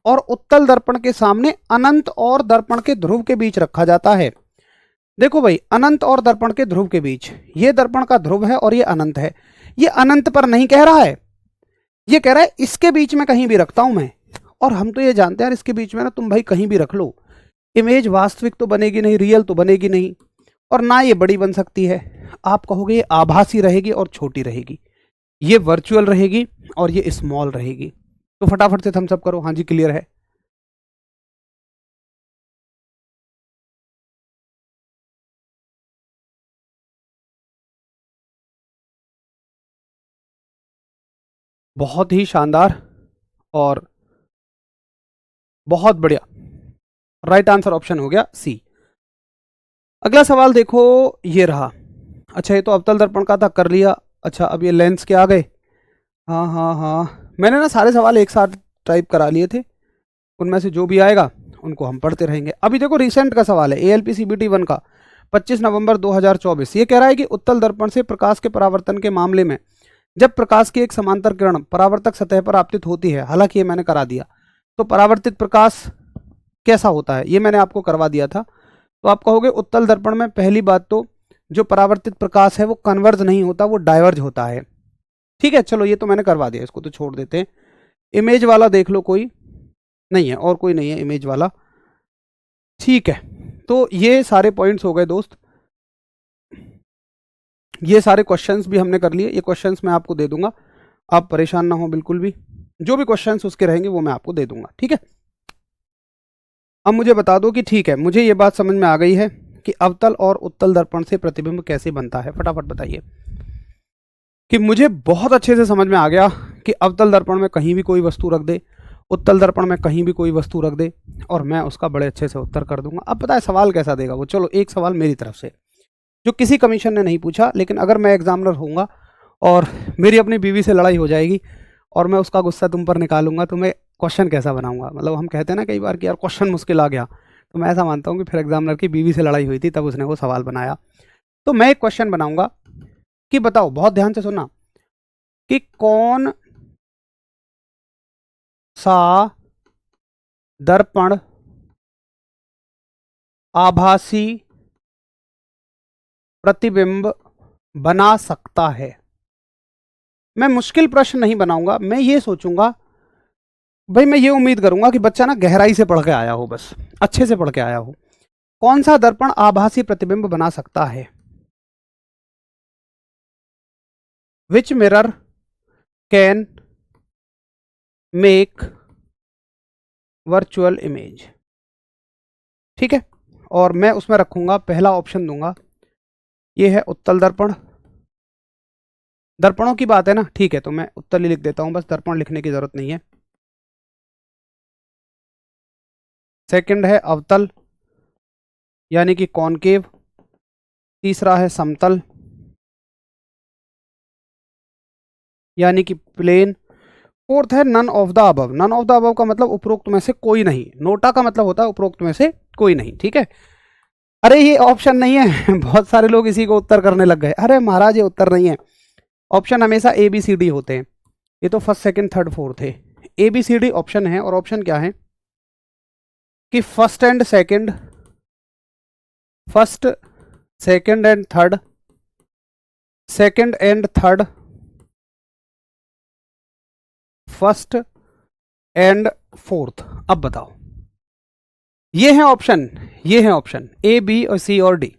और उत्तल दर्पण के सामने अनंत और दर्पण के ध्रुव के बीच रखा जाता है। देखो भाई, अनंत और दर्पण के ध्रुव के बीच, ये दर्पण का ध्रुव है और ये अनंत है। ये अनंत पर नहीं कह रहा है, ये कह रहा है इसके बीच में कहीं भी रखता हूं मैं। और हम तो ये जानते हैं यार, इसके बीच में ना तुम भाई कहीं भी रख लो, इमेज वास्तविक तो बनेगी नहीं, रियल तो बनेगी नहीं, और ना ये बड़ी बन सकती है। आप कहोगे ये आभासी रहेगी और छोटी रहेगी, ये वर्चुअल रहेगी और ये स्मॉल रहेगी। तो फटाफट से थम्स अप करो। हाँ जी, क्लियर है। बहुत ही शानदार और बहुत बढ़िया, राइट आंसर ऑप्शन हो गया सी। अगला सवाल देखो, ये रहा। अच्छा, ये तो अवतल दर्पण का था, कर लिया। अच्छा, अब ये लेंस के आ गए। हाँ हाँ हाँ, मैंने ना सारे सवाल एक साथ टाइप करा लिए थे, उनमें से जो भी आएगा उनको हम पढ़ते रहेंगे। अभी देखो रिसेंट का सवाल है, ALP CBT 1 का 25 नवंबर 2024। ये कह रहा है कि उत्तल दर्पण से प्रकाश के परावर्तन के मामले में जब प्रकाश की एक समांतर किरण परावर्तक सतह पर आपतित होती है, हालांकि ये मैंने करा दिया, तो परावर्तित प्रकाश कैसा होता है ये मैंने आपको करवा दिया था। तो आप कहोगे उत्तल दर्पण में पहली बात तो जो परावर्तित प्रकाश है वो कन्वर्ज नहीं होता, वो डाइवर्ज होता है। ठीक है, चलो ये तो मैंने करवा दिया, इसको तो छोड़ देते हैं। इमेज वाला देख लो, कोई नहीं है, और कोई नहीं है इमेज वाला। ठीक है, तो ये सारे पॉइंट्स हो गए दोस्त, ये सारे क्वेश्चंस भी हमने कर लिए। ये क्वेश्चंस मैं आपको दे दूंगा, आप परेशान ना हो बिल्कुल भी, जो भी क्वेश्चंस उसके रहेंगे वो मैं आपको दे दूंगा। ठीक है, अब मुझे बता दो कि ठीक है, मुझे ये बात समझ में आ गई है कि अवतल और उत्तल दर्पण से प्रतिबिंब कैसे बनता है। फटाफट बताइए। कि मुझे बहुत अच्छे से समझ में आ गया कि अवतल दर्पण में कहीं भी कोई वस्तु रख दे, उत्तल दर्पण में कहीं भी कोई वस्तु रख दे और मैं उसका बड़े अच्छे से उत्तर कर दूंगा। अब पता है सवाल कैसा देगा वो, चलो एक सवाल मेरी तरफ से जो किसी कमीशन ने नहीं पूछा, लेकिन अगर मैं एग्जामिनर होऊंगा और मेरी अपनी बीवी से लड़ाई हो जाएगी और मैं उसका गुस्सा तुम पर निकालूंगा, तो मैं क्वेश्चन कैसा बनाऊंगा। मतलब हम कहते हैं ना कई बार कि यार क्वेश्चन मुश्किल आ गया, तो मैं ऐसा मानता हूँ कि फिर एग्जामिनर की बीवी से लड़ाई हुई थी तब उसने वो सवाल बनाया। तो मैं एक क्वेश्चन बनाऊंगा कि बताओ, बहुत ध्यान से सुनना, कि कौन सा दर्पण आभासी प्रतिबिंब बना सकता है। मैं मुश्किल प्रश्न नहीं बनाऊंगा, मैं ये सोचूंगा भाई, मैं ये उम्मीद करूंगा कि बच्चा ना गहराई से पढ़ के आया हो, बस अच्छे से पढ़ के आया हो। कौन सा दर्पण आभासी प्रतिबिंब बना सकता है? विच mirror can make virtual image. ठीक है, और मैं उसमें रखूंगा, पहला ऑप्शन दूंगा, ये है उत्तल दर्पण। दर्पणों की बात है ना, ठीक है, तो मैं उत्तल ही लिख देता हूं, बस दर्पण लिखने की जरूरत नहीं है। सेकंड है अवतल यानी कि कॉनकेव। तीसरा है समतल यानी कि प्लेन। फोर्थ है none of the above. None of the above का मतलब उपरोक्त में से कोई नहीं। नोटा का मतलब होता है उपरोक्त में से कोई नहीं। ठीक है, अरे ये ऑप्शन नहीं है बहुत सारे लोग इसी को उत्तर करने लग गए। अरे महाराज ये उत्तर नहीं है, ऑप्शन हमेशा ए बी सी डी होते हैं। ये तो फर्स्ट सेकंड थर्ड फोर्थ है, A B C D option है। और ऑप्शन क्या है कि first and second, first second and third, second and third, first and fourth. अब बताओ, ये है ऑप्शन, ये है ऑप्शन ए बी और सी और डी।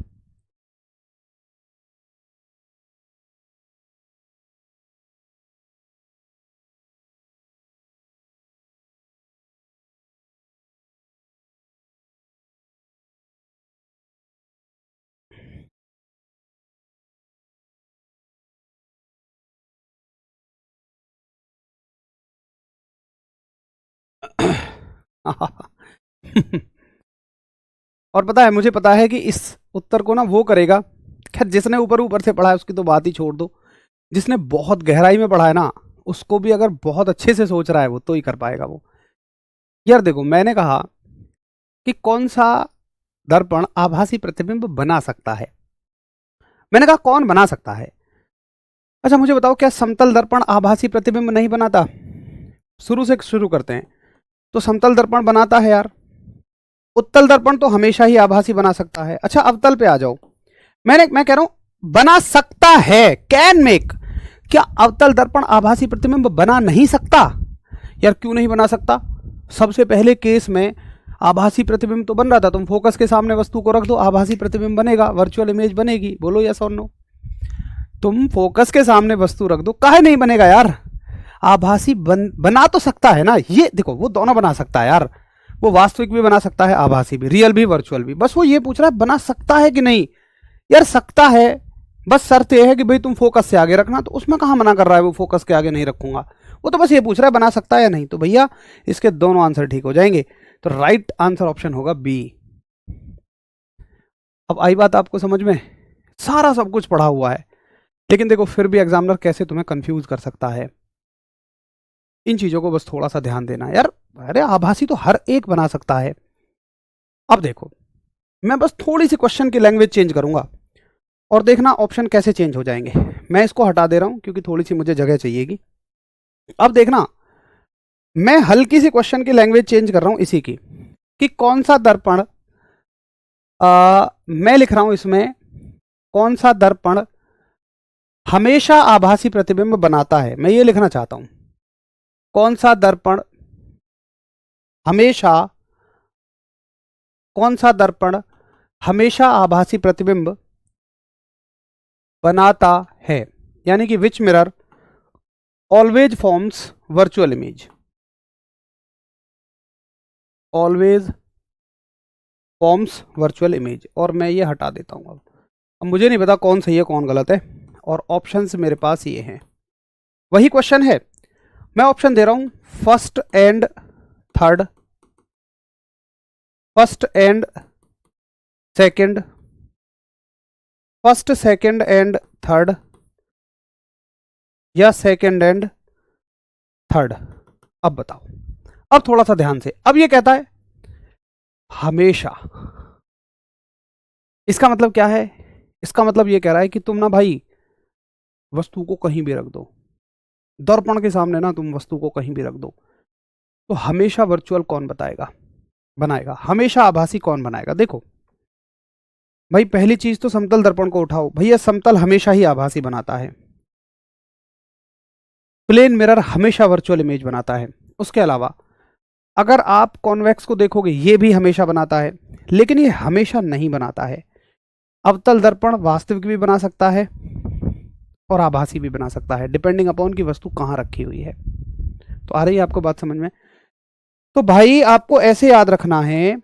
और पता है, मुझे पता है कि इस उत्तर को ना वो करेगा, खैर जिसने ऊपर ऊपर से पढ़ा है उसकी तो बात ही छोड़ दो, जिसने बहुत गहराई में पढ़ा है ना, उसको भी अगर बहुत अच्छे से सोच रहा है वो तो ही कर पाएगा वो। यार देखो, मैंने कहा कि कौन सा दर्पण आभासी प्रतिबिंब बना सकता है, मैंने कहा कौन बना सकता है। अच्छा मुझे बताओ, क्या समतल दर्पण आभासी प्रतिबिंब नहीं बनाता? शुरू से शुरू करते हैं, तो समतल दर्पण बनाता है यार। उत्तल दर्पण तो हमेशा ही आभासी बना सकता है। अच्छा अवतल पे आ जाओ, मैं कह रहा हूं बना सकता है, कैन मेक। क्या अवतल दर्पण आभासी प्रतिबिंब बना नहीं सकता? यार क्यों नहीं बना सकता? सबसे पहले केस में आभासी प्रतिबिंब तो बन रहा था, तुम फोकस के सामने वस्तु को रख दो, आभासी प्रतिबिंब बनेगा, वर्चुअल इमेज बनेगी। बोलो यस और नो। तुम फोकस के सामने वस्तु रख दो, काहे नहीं बनेगा यार? आभासी बना तो सकता है ना। ये देखो, वो दोनों बना सकता है यार, वो वास्तविक भी बना सकता है, आभासी भी, रियल भी, वर्चुअल भी। बस वो ये पूछ रहा है बना सकता है कि नहीं। यार सकता है, बस शर्त ये है कि भाई तुम फोकस से आगे रखना, तो उसमें कहां मना कर रहा है वो फोकस के आगे नहीं रखूंगा। वो तो बस ये पूछ रहा है बना सकता है या नहीं। तो भैया इसके दोनों आंसर ठीक हो जाएंगे, तो राइट आंसर ऑप्शन होगा बी। अब आई बात आपको समझ में? सारा सब कुछ पढ़ा हुआ है, लेकिन देखो फिर भी एग्जामिनर कैसे तुम्हें कंफ्यूज कर सकता है। इन चीजों को बस थोड़ा सा ध्यान देना यार। अरे आभासी तो हर एक बना सकता है। अब देखो, मैं बस थोड़ी सी क्वेश्चन की लैंग्वेज चेंज करूंगा और देखना ऑप्शन कैसे चेंज हो जाएंगे। मैं इसको हटा दे रहा हूं क्योंकि थोड़ी सी मुझे जगह चाहिएगी। अब देखना, मैं हल्की सी क्वेश्चन की लैंग्वेज चेंज कर रहा हूं इसी की, कि कौन सा दर्पण, मैं लिख रहा हूं इसमें, कौन सा दर्पण हमेशा आभासी प्रतिबिंब बनाता है। मैं ये लिखना चाहता हूं, कौन सा दर्पण हमेशा, कौन सा दर्पण हमेशा आभासी प्रतिबिंब बनाता है, यानी कि विच mirror always forms virtual image, always forms virtual image. और मैं ये हटा देता हूं। अब मुझे नहीं पता कौन सही है कौन गलत है, और ऑप्शंस मेरे पास ये हैं। वही क्वेश्चन है, मैं ऑप्शन दे रहा हूं first and third, first and second, first second and third, या सेकंड एंड थर्ड। अब बताओ, अब थोड़ा सा ध्यान से, अब ये कहता है हमेशा। इसका मतलब क्या है? इसका मतलब ये कह रहा है कि तुम ना भाई वस्तु को कहीं भी रख दो, दर्पण के सामने ना तुम वस्तु को कहीं भी रख दो, तो हमेशा वर्चुअल कौन बनाएगा, हमेशा आभासी कौन बनाएगा? देखो भाई, पहली चीज तो समतल दर्पण को उठाओ, भैया समतल हमेशा ही आभासी बनाता है, प्लेन मिरर हमेशा वर्चुअल इमेज बनाता है। उसके अलावा अगर आप कॉन्वेक्स को देखोगे, ये भी हमेशा बनाता है, लेकिन ये हमेशा नहीं बनाता है। अवतल दर्पण वास्तविक भी बना सकता है और आभासी भी बना सकता है, डिपेंडिंग अपॉन की वस्तु कहाँ रखी हुई है। तो आ रही है आपको बात समझ में? तो भाई आपको ऐसे याद रखना है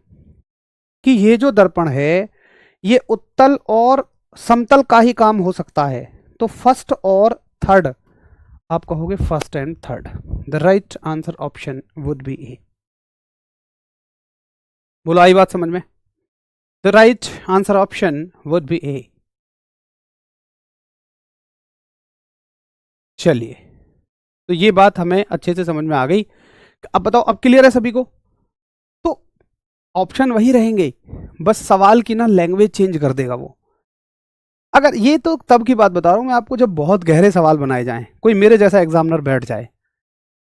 कि ये जो दर्पण है ये उत्तल और समतल का ही काम हो सकता है। तो फर्स्ट और थर्ड, आप कहोगे first and third. The right answer option would be A. बोलो, आई बात समझ में? The right answer option would be A. चलिए, तो ये बात हमें अच्छे से समझ में आ गई। अब बताओ, अब क्लियर है सभी को? तो ऑप्शन वही रहेंगे, बस सवाल की ना लैंग्वेज चेंज कर देगा वो। अगर ये तो तब की बात बता रहा हूं मैं आपको जब बहुत गहरे सवाल बनाए जाएं, कोई मेरे जैसा एग्जामिनर बैठ जाए।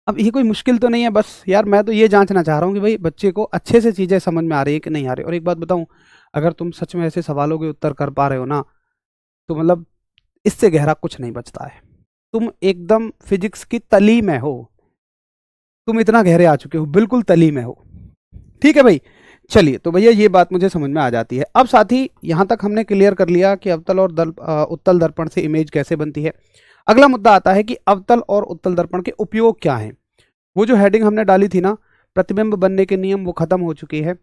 अब ये कोई मुश्किल तो नहीं है, बस यार मैं तो ये जांचना चाह रहा हूँ कि भाई बच्चे को अच्छे से चीज़ें समझ में आ रही है कि नहीं आ रही। और एक बात बताऊँ, अगर तुम सच में ऐसे सवालों के उत्तर कर पा रहे हो ना, तो मतलब इससे गहरा कुछ नहीं बचता है। तुम एकदम फिजिक्स की तली में हो, तुम इतना गहरे आ चुके हो, बिल्कुल तली में हो। ठीक है भाई, चलिए, तो भैया ये बात मुझे समझ में आ जाती है। अब साथी यहाँ तक हमने क्लियर कर लिया कि अवतल और उत्तल दर्पण से इमेज कैसे बनती है। अगला मुद्दा आता है कि अवतल और उत्तल दर्पण के उपयोग क्या हैं। वो जो हेडिंग हमने डाली थी ना, प्रतिबिंब बनने के नियम, वो खत्म हो चुकी है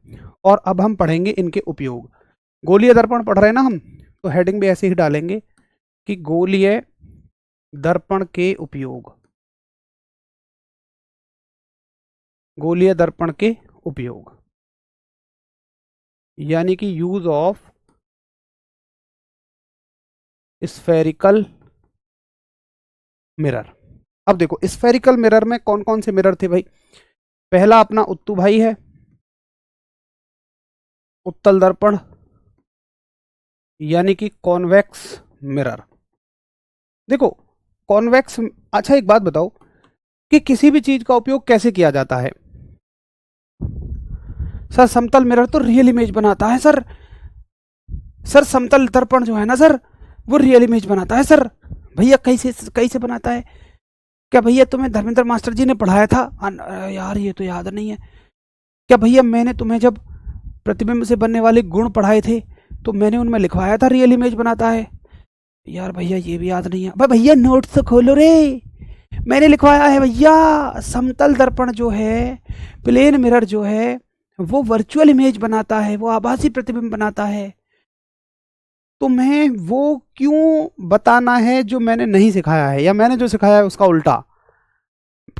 और अब हम पढ़ेंगे इनके उपयोग। गोलीय दर्पण पढ़ रहे हैं ना हम, तो हेडिंग भी ऐसे ही डालेंगे कि गोलीय दर्पण के उपयोग, गोलीय दर्पण के उपयोग, यानी कि यूज ऑफ स्फेरिकल मिरर। अब देखो, स्फेरिकल मिरर में कौन कौन से मिरर थे भाई? पहला अपना उत्तु भाई है, उत्तल दर्पण, यानी कि कॉन्वेक्स मिरर। देखो कॉन्वेक्स, अच्छा एक बात बताओ कि किसी भी चीज का उपयोग कैसे किया जाता है? सर समतल मिरर तो रियल इमेज बनाता है सर। सर समतल दर्पण जो है ना सर, वो रियल इमेज बनाता है सर। भैया कैसे कैसे बनाता है? क्या भैया तुम्हें धर्मेंद्र मास्टर जी ने पढ़ाया था? यार ये तो याद नहीं है। क्या भैया मैंने तुम्हें जब प्रतिबिंब से बनने वाले गुण पढ़ाए थे तो मैंने उनमें लिखवाया था रियल इमेज बनाता है? यार भैया ये भी याद नहीं है। भैया नोट्स तो खोलो रे, मैंने लिखवाया है भैया। समतल दर्पण जो है, प्लेन मिरर जो है, वो वर्चुअल इमेज बनाता है, वो आभासी प्रतिबिंब बनाता है। तुम्हें वो क्यों बताना है जो मैंने नहीं सिखाया है, या मैंने जो सिखाया है उसका उल्टा?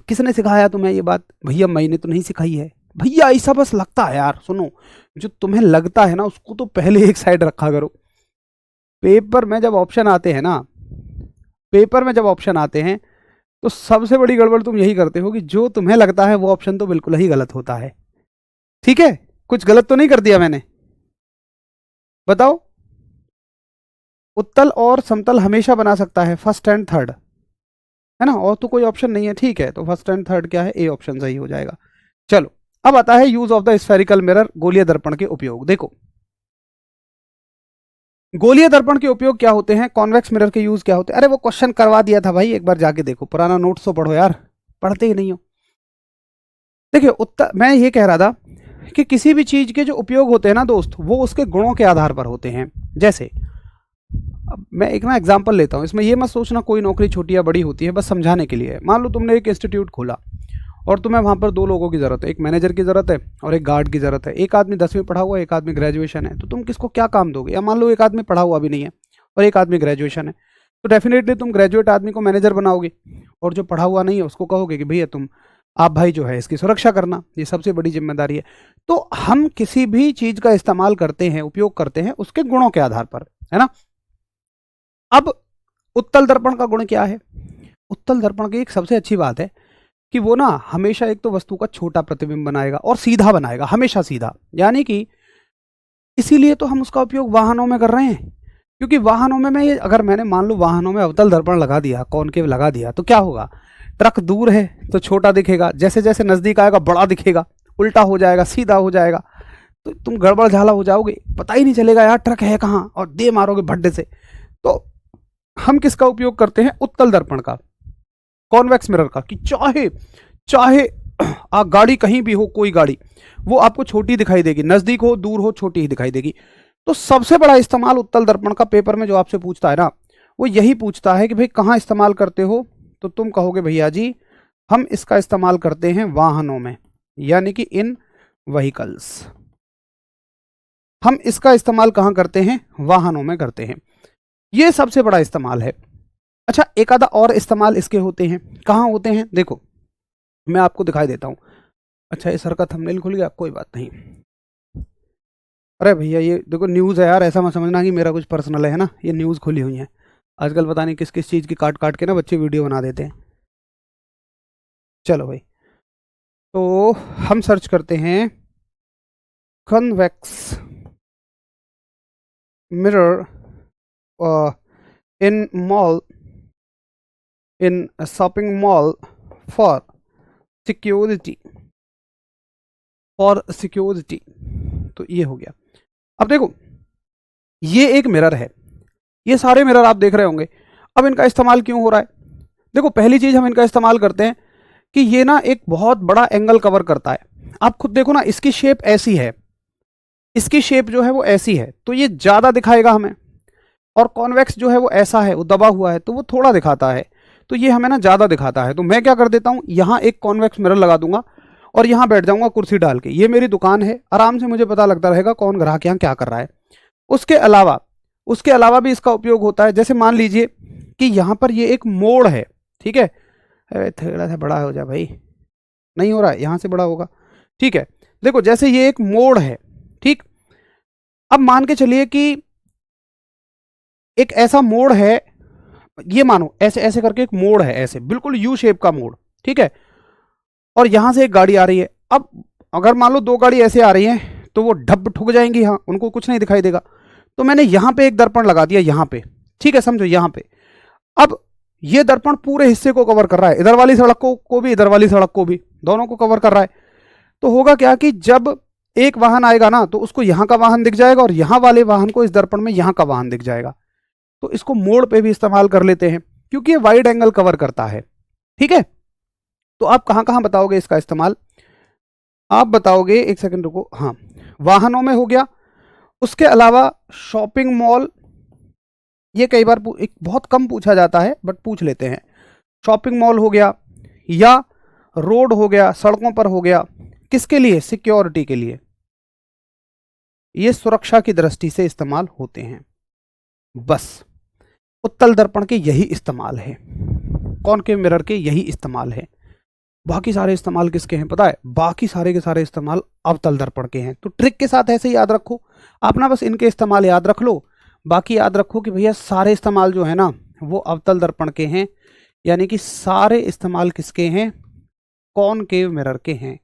किसने सिखाया तुम्हें ये बात? भैया मैंने तो नहीं सिखाई है। भैया ऐसा बस लगता है यार। सुनो, जो तुम्हें लगता है ना उसको तो पहले एक साइड रखा करो। पेपर में जब ऑप्शन आते हैं ना, पेपर में जब ऑप्शन आते हैं तो सबसे बड़ी गड़बड़ तुम यही करते हो कि जो तुम्हें लगता है वो ऑप्शन तो बिल्कुल ही गलत होता है। ठीक है, कुछ गलत तो नहीं कर दिया मैंने? बताओ, उत्तल और समतल हमेशा बना सकता है, फर्स्ट एंड थर्ड, है ना? और तो कोई ऑप्शन नहीं है। ठीक है, तो फर्स्ट एंड थर्ड क्या है? ए ऑप्शन सही हो जाएगा। चलो, अब आता है use of the spherical mirror, गोलीय दर्पण के उपयोग। देखो गोलीय दर्पण के उपयोग क्या होते हैं, कॉन्वेक्स मिरर के यूज क्या होते हैं। अरे वो क्वेश्चन करवा दिया था भाई, एक बार जाके देखो, पुराना नोट्स तो पढ़ो यार, पढ़ते ही नहीं हो। देखिए उत्तर मैं ये कह रहा था कि किसी भी चीज के जो उपयोग होते हैं ना दोस्त, वो उसके गुणों के आधार पर होते हैं। जैसे अब मैं एक ना एग्जांपल लेता हूँ, इसमें ये मत सोचना कोई नौकरी छोटी या बड़ी होती है, बस समझाने के लिए है। मान लो तुमने एक इंस्टीट्यूट खोला और तुम्हें वहाँ पर दो लोगों की ज़रूरत है, एक मैनेजर की ज़रूरत है और एक गार्ड की ज़रूरत है। एक आदमी 10वीं पढ़ा हुआ है, एक आदमी ग्रेजुएशन है, तो तुम किसको क्या काम दोगे? या मान लो एक आदमी पढ़ा हुआ भी नहीं है और एक आदमी ग्रेजुएशन है, तो डेफिनेटली तुम ग्रेजुएट आदमी को मैनेजर बनाओगे और जो पढ़ा हुआ नहीं है उसको कहोगे कि भैया तुम आप भाई जो है इसकी सुरक्षा करना, ये सबसे बड़ी जिम्मेदारी है। तो हम किसी भी चीज का इस्तेमाल करते हैं, उपयोग करते हैं उसके गुणों के आधार पर, है ना। अब उत्तल दर्पण का गुण क्या है? उत्तल दर्पण की एक सबसे अच्छी बात है कि वो ना हमेशा एक तो वस्तु का छोटा प्रतिबिंब बनाएगा और सीधा बनाएगा, हमेशा सीधा। यानी कि इसीलिए तो हम उसका उपयोग वाहनों में कर रहे हैं, क्योंकि वाहनों में मैं ये अगर मैंने मान लो वाहनों में अवतल दर्पण लगा दिया, कॉनकेव लगा दिया, तो क्या होगा? ट्रक दूर है तो छोटा दिखेगा, जैसे जैसे नजदीक आएगा बड़ा दिखेगा, उल्टा हो जाएगा, सीधा हो जाएगा, तो तुम गड़बड़ झाला हो जाओगे, पता ही नहीं चलेगा यार ट्रक है कहाँ, और दे मारोगे भड्डे से। तो हम किसका उपयोग करते हैं? उत्तल दर्पण का, कॉन्वेक्स मिरर का, कि चाहे चाहे गाड़ी कहीं भी हो, कोई गाड़ी, वो आपको छोटी दिखाई देगी, नजदीक हो दूर हो छोटी ही दिखाई देगी। तो सबसे बड़ा इस्तेमाल उत्तल दर्पण का पेपर में जो आपसे पूछता है ना, वो यही पूछता है कि भाई कहाँ इस्तेमाल करते हो, तो तुम कहोगे भैया जी हम इसका इस्तेमाल करते हैं वाहनों में, यानी कि इन व्हीकल्स। हम इसका इस्तेमाल कहाँ करते हैं? वाहनों में करते हैं। ये सबसे बड़ा इस्तेमाल है। अच्छा, एक आधा और इस्तेमाल इसके होते हैं। कहाँ होते हैं? देखो मैं आपको दिखाई देता हूँ। अच्छा, ये सर का थंबनेल खुल गया, कोई बात नहीं। अरे भैया ये देखो न्यूज़ है यार, ऐसा मत समझना कि मेरा कुछ पर्सनल है ना, ये न्यूज़ खुली हुई है। आजकल पता नहीं किस किस चीज़ की काट काट के ना बच्चे वीडियो बना देते हैं। चलो भाई, तो हम सर्च करते हैं convex mirror in mall, in shopping mall for security, for security. तो ये हो गया। अब देखो ये एक मिरर है, ये सारे मिरर आप देख रहे होंगे। अब इनका इस्तेमाल क्यों हो रहा है? देखो पहली चीज हम इनका इस्तेमाल करते हैं कि ये ना एक बहुत बड़ा एंगल कवर करता है। आप खुद देखो ना, इसकी शेप ऐसी है, इसकी शेप जो है वो ऐसी है, तो ये ज्यादा दिखाएगा हमें। और कॉन्वेक्स जो है वो ऐसा है, वो दबा हुआ है, तो वो थोड़ा दिखाता है, तो ये हमें ना ज्यादा दिखाता है। तो मैं क्या कर देता हूं, यहां एक कॉन्वेक्स मिरर लगा दूंगा और यहां बैठ जाऊंगा कुर्सी डाल के। ये मेरी दुकान है, आराम से मुझे पता लगता रहेगा कौन ग्राहक यहां क्या कर रहा है। उसके अलावा भी इसका उपयोग होता है। जैसे मान लीजिए कि यहां पर ये एक मोड़ है, ठीक है। अरे थोड़ा सा बड़ा हो जा भाई, नहीं हो रहा है, यहां से बड़ा होगा, ठीक है। देखो जैसे ये एक मोड़ है, ठीक। अब मान के चलिए कि एक ऐसा मोड़ है, ये मानो ऐसे ऐसे करके एक मोड़ है, ऐसे बिल्कुल यू शेप का मोड़, ठीक है। और यहां से एक गाड़ी आ रही है। अब अगर मान लो दो गाड़ी ऐसे आ रही हैं तो वो ढब ठुक जाएंगी, हाँ उनको कुछ नहीं दिखाई देगा। तो मैंने यहां पे एक दर्पण लगा दिया, यहां पे, ठीक है, समझो यहां पे। अब ये दर्पण पूरे हिस्से को कवर कर रहा है, इधर वाली सड़क को भी, इधर वाली सड़क को भी, दोनों को कवर कर रहा है। तो होगा क्या कि जब एक वाहन आएगा ना तो उसको यहां का वाहन दिख जाएगा और यहां वाले वाहन को इस दर्पण में यहां का वाहन दिख जाएगा। तो इसको मोड़ पे भी इस्तेमाल कर लेते हैं क्योंकि ये वाइड एंगल कवर करता है, ठीक है। तो आप कहां कहां बताओगे इसका इस्तेमाल? आप बताओगे, एक सेकंड रुको, हाँ, वाहनों में हो गया। उसके अलावा शॉपिंग मॉल, ये कई बार एक बहुत कम पूछा जाता है बट पूछ लेते हैं। शॉपिंग मॉल हो गया, या रोड हो गया, सड़कों पर हो गया। किसके लिए? सिक्योरिटी के लिए, ये सुरक्षा की दृष्टि से इस्तेमाल होते हैं। बस उत्तल दर्पण के यही इस्तेमाल है, कॉनकेव मिरर के यही इस्तेमाल है। बाकी सारे इस्तेमाल किसके हैं पता है? बाकी सारे के सारे इस्तेमाल अवतल दर्पण के हैं। तो ट्रिक के साथ ऐसे ही याद रखो आप ना, बस इनके इस्तेमाल याद रख लो। बाकी याद रखो कि भैया सारे इस्तेमाल जो है ना वो अवतल दर्पण के हैं, यानी कि सारे इस्तेमाल किसके हैं? कॉनकेव मिरर के हैं।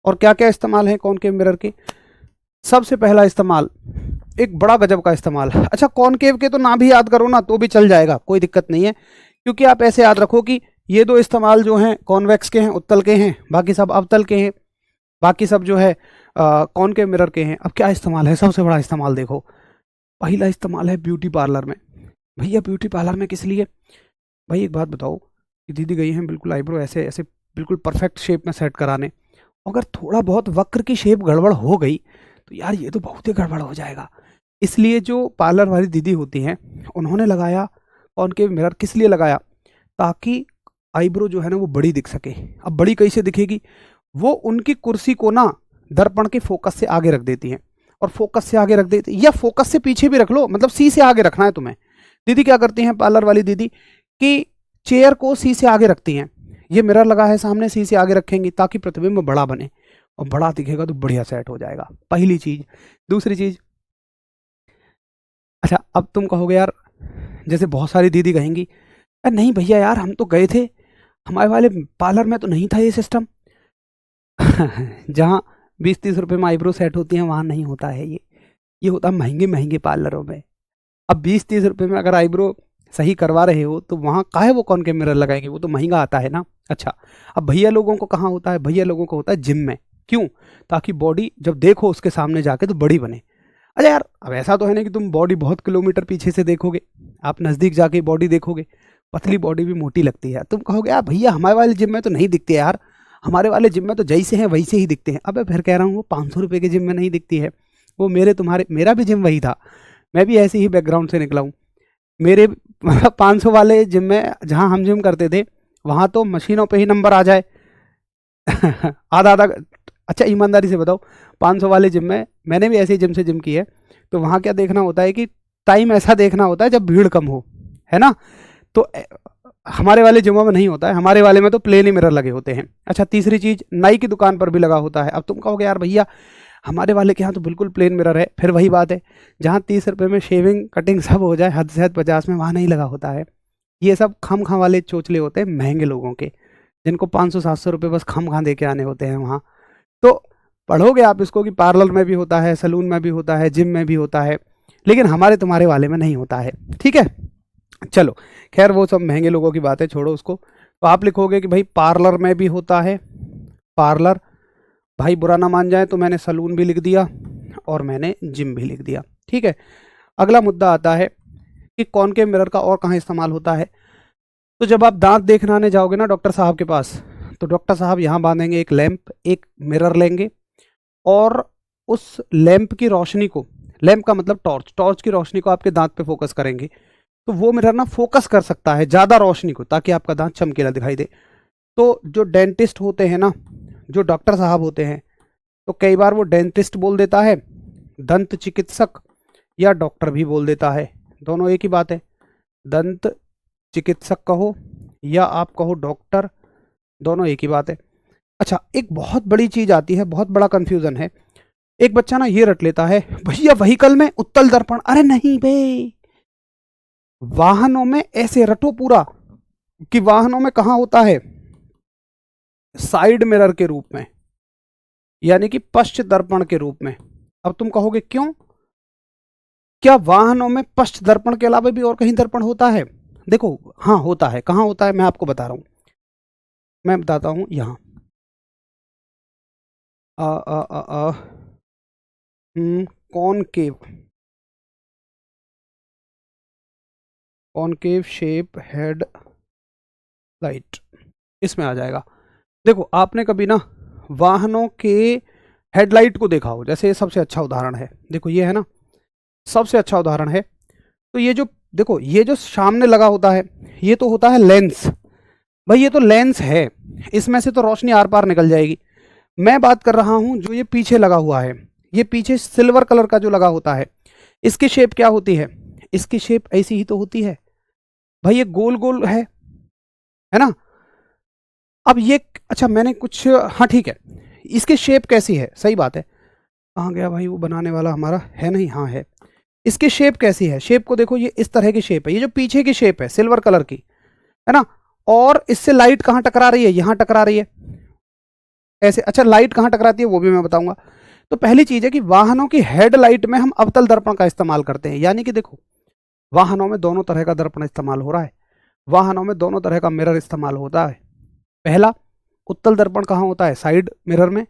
और क्या क्या इस्तेमाल है कॉनकेव मिरर के? सबसे पहला इस्तेमाल, एक बड़ा गजब का इस्तेमाल। अच्छा, कॉनकेव के तो ना भी याद करो ना तो भी चल जाएगा, कोई दिक्कत नहीं है, क्योंकि आप ऐसे याद रखो कि ये दो इस्तेमाल जो हैं कॉन्वेक्स के हैं, उत्तल के हैं, बाकी सब अवतल के हैं, बाकी सब जो है कॉनकेव मिरर के हैं। अब क्या इस्तेमाल है? सबसे बड़ा इस्तेमाल देखो, पहला इस्तेमाल है ब्यूटी पार्लर में। भैया ब्यूटी पार्लर में किस लिए? भाई एक बात बताओ कि दीदी गई हैं बिल्कुल आईब्रो ऐसे ऐसे बिल्कुल परफेक्ट शेप में सेट कराने, अगर थोड़ा बहुत वक्र की शेप गड़बड़ हो गई तो यार ये तो बहुत ही गड़बड़ हो जाएगा। इसलिए जो पार्लर वाली दीदी होती हैं उन्होंने लगाया कॉनकेव मिरर। किस लिए लगाया? ताकि आईब्रो जो है ना वो बड़ी दिख सके। अब बड़ी कैसे दिखेगी? वो उनकी कुर्सी को ना दर्पण के फोकस से आगे रख देती हैं, और फोकस से आगे रख देती, या फोकस से पीछे भी रख लो, मतलब सी से आगे रखना है तुम्हें। दीदी क्या करती हैं पार्लर वाली दीदी कि चेयर को सी से आगे रखती हैं, ये मिरर लगा है सामने, शीशे आगे रखेंगी ताकि प्रतिबिंब बड़ा बने, और बड़ा दिखेगा तो बढ़िया सेट हो जाएगा, पहली चीज। दूसरी चीज, अच्छा अब तुम कहोगे यार, जैसे बहुत सारी दीदी कहेंगी, यार नहीं भैया यार हम तो गए थे, हमारे वाले पार्लर में तो नहीं था ये सिस्टम। जहाँ 20-30 रुपए में आईब्रो सेट होती है वहाँ नहीं होता है ये होता है महंगे महंगे पार्लरों में। अब 20-30 रुपए में अगर आईब्रो सही करवा रहे हो तो वहाँ काहे वो कौन के मिरर लगाएंगे, वो तो महंगा आता है ना। अच्छा, अब भैया लोगों को कहाँ होता है, भैया लोगों को होता है जिम में। क्यों? ताकि बॉडी जब देखो उसके सामने जाके तो बड़ी बने। अच्छा यार, अब ऐसा तो है नहीं कि तुम बॉडी बहुत किलोमीटर पीछे से देखोगे, आप नज़दीक जाके बॉडी देखोगे, पतली बॉडी भी मोटी लगती है। तुम कहोगे यार भैया हमारे वाले जिम में तो नहीं दिखती है यार, हमारे वाले जिम में तो जैसे हैं वैसे ही दिखते हैं। अबे फिर कह रहा हूँ वो 500 रुपये के जिम में नहीं दिखती है, वो मेरा भी जिम वही था, मैं भी ऐसे ही बैकग्राउंड से निकला हूँ। मेरे 500 वाले जिम में जहाँ हम जिम करते थे वहाँ तो मशीनों पे ही नंबर आ जाए। आधा आधा। अच्छा ईमानदारी से बताओ, 500 वाले जिम में, मैंने भी ऐसे ही जिम से जिम की है, तो वहाँ क्या देखना होता है कि टाइम ऐसा देखना होता है जब भीड़ कम हो, है ना। तो हमारे वाले जिमों में नहीं होता है, हमारे वाले में तो प्लेन ही मिरर लगे होते हैं। अच्छा तीसरी चीज़, नाई की दुकान पर भी लगा होता है। अब तुम कहोगे यार भैया हमारे वाले के यहाँ तो बिल्कुल प्लेन मिरर है, फिर वही बात है, जहाँ 30 रुपये में शेविंग कटिंग सब हो जाए, हद से हद 50 में, वहाँ नहीं लगा होता है। ये सब खम खा वाले चोचले होते हैं महंगे लोगों के, जिनको 500-700 रुपये बस खम खा दे के आने होते हैं वहाँ। तो पढ़ोगे आप इसको कि पार्लर में भी होता है, सैलून में भी होता है, जिम में भी होता है, लेकिन हमारे तुम्हारे वाले में नहीं होता है। ठीक है, चलो खैर वो सब महंगे लोगों की बात है, छोड़ो उसको। तो आप लिखोगे कि भाई पार्लर में भी होता है, पार्लर, भाई बुरा ना मान जाए तो मैंने सैलून भी लिख दिया और मैंने जिम भी लिख दिया। ठीक है, अगला मुद्दा आता है कि कॉनकेव मिरर का और कहाँ इस्तेमाल होता है। तो जब आप दांत देखने जाओगे ना डॉक्टर साहब के पास, तो डॉक्टर साहब यहाँ बांधेंगे एक लैंप, एक मिरर लेंगे, और उस लैंप की रोशनी को, लैंप का मतलब टॉर्च, टॉर्च की रोशनी को आपके दांत पे फोकस करेंगे, तो वो मिरर ना फोकस कर सकता है ज़्यादा रोशनी को, ताकि आपका दांत चमकीला दिखाई दे। तो जो डेंटिस्ट होते हैं ना, जो डॉक्टर साहब होते हैं, तो कई बार वो डेंटिस्ट बोल देता है, दंत चिकित्सक या डॉक्टर भी बोल देता है, दोनों एक ही बात है। दंत चिकित्सक कहो या आप कहो डॉक्टर, दोनों एक ही बात है। अच्छा एक बहुत बड़ी चीज़ आती है, बहुत बड़ा कन्फ्यूज़न है। एक बच्चा ना ये रट लेता है, भैया व्हीकल में उत्तल दर्पण, अरे नहीं बे, वाहनों में ऐसे रटो पूरा कि वाहनों में कहाँ होता है, साइड मिरर के रूप में, यानी कि पश्च दर्पण के रूप में। अब तुम कहोगे क्यों, क्या वाहनों में पश्च दर्पण के अलावा भी और कहीं दर्पण होता है? देखो हाँ होता है, कहाँ होता है मैं आपको बता रहा हूँ, मैं बताता हूँ यहाँ, concave, concave shape head light, इसमें आ जाएगा। देखो आपने कभी ना वाहनों के हेडलाइट को देखा हो, जैसे ये सबसे अच्छा उदाहरण है, देखो ये है ना सबसे अच्छा उदाहरण है। तो ये जो देखो ये जो सामने लगा होता है ये तो होता है लेंस, भाई ये तो लेंस है, इसमें से तो रोशनी आर पार निकल जाएगी। मैं बात कर रहा हूं जो ये पीछे लगा हुआ है, ये पीछे सिल्वर कलर का जो लगा होता है, इसकी शेप क्या होती है, इसकी शेप ऐसी ही तो होती है भाई, ये गोल गोल है ना। अब ये अच्छा मैंने कुछ, हाँ ठीक है, इसकी शेप कैसी है, सही बात है, कहाँ गया भाई वो बनाने वाला हमारा, है नहीं, हाँ है। इसकी शेप कैसी है, शेप को देखो, ये इस तरह की शेप है, ये जो पीछे की शेप है सिल्वर कलर की, है ना, और इससे लाइट कहाँ टकरा रही है, यहाँ टकरा रही है ऐसे। अच्छा लाइट कहाँ टकराती है वो भी मैं बताऊंगा। तो पहली चीज है कि वाहनों की हेडलाइट में हम अवतल दर्पण का इस्तेमाल करते हैं, यानी कि देखो वाहनों में दोनों तरह का दर्पण इस्तेमाल हो रहा है, वाहनों में दोनों तरह का मिरर इस्तेमाल होता है। पहला उत्तल दर्पण कहाँ होता है, साइड मिरर में,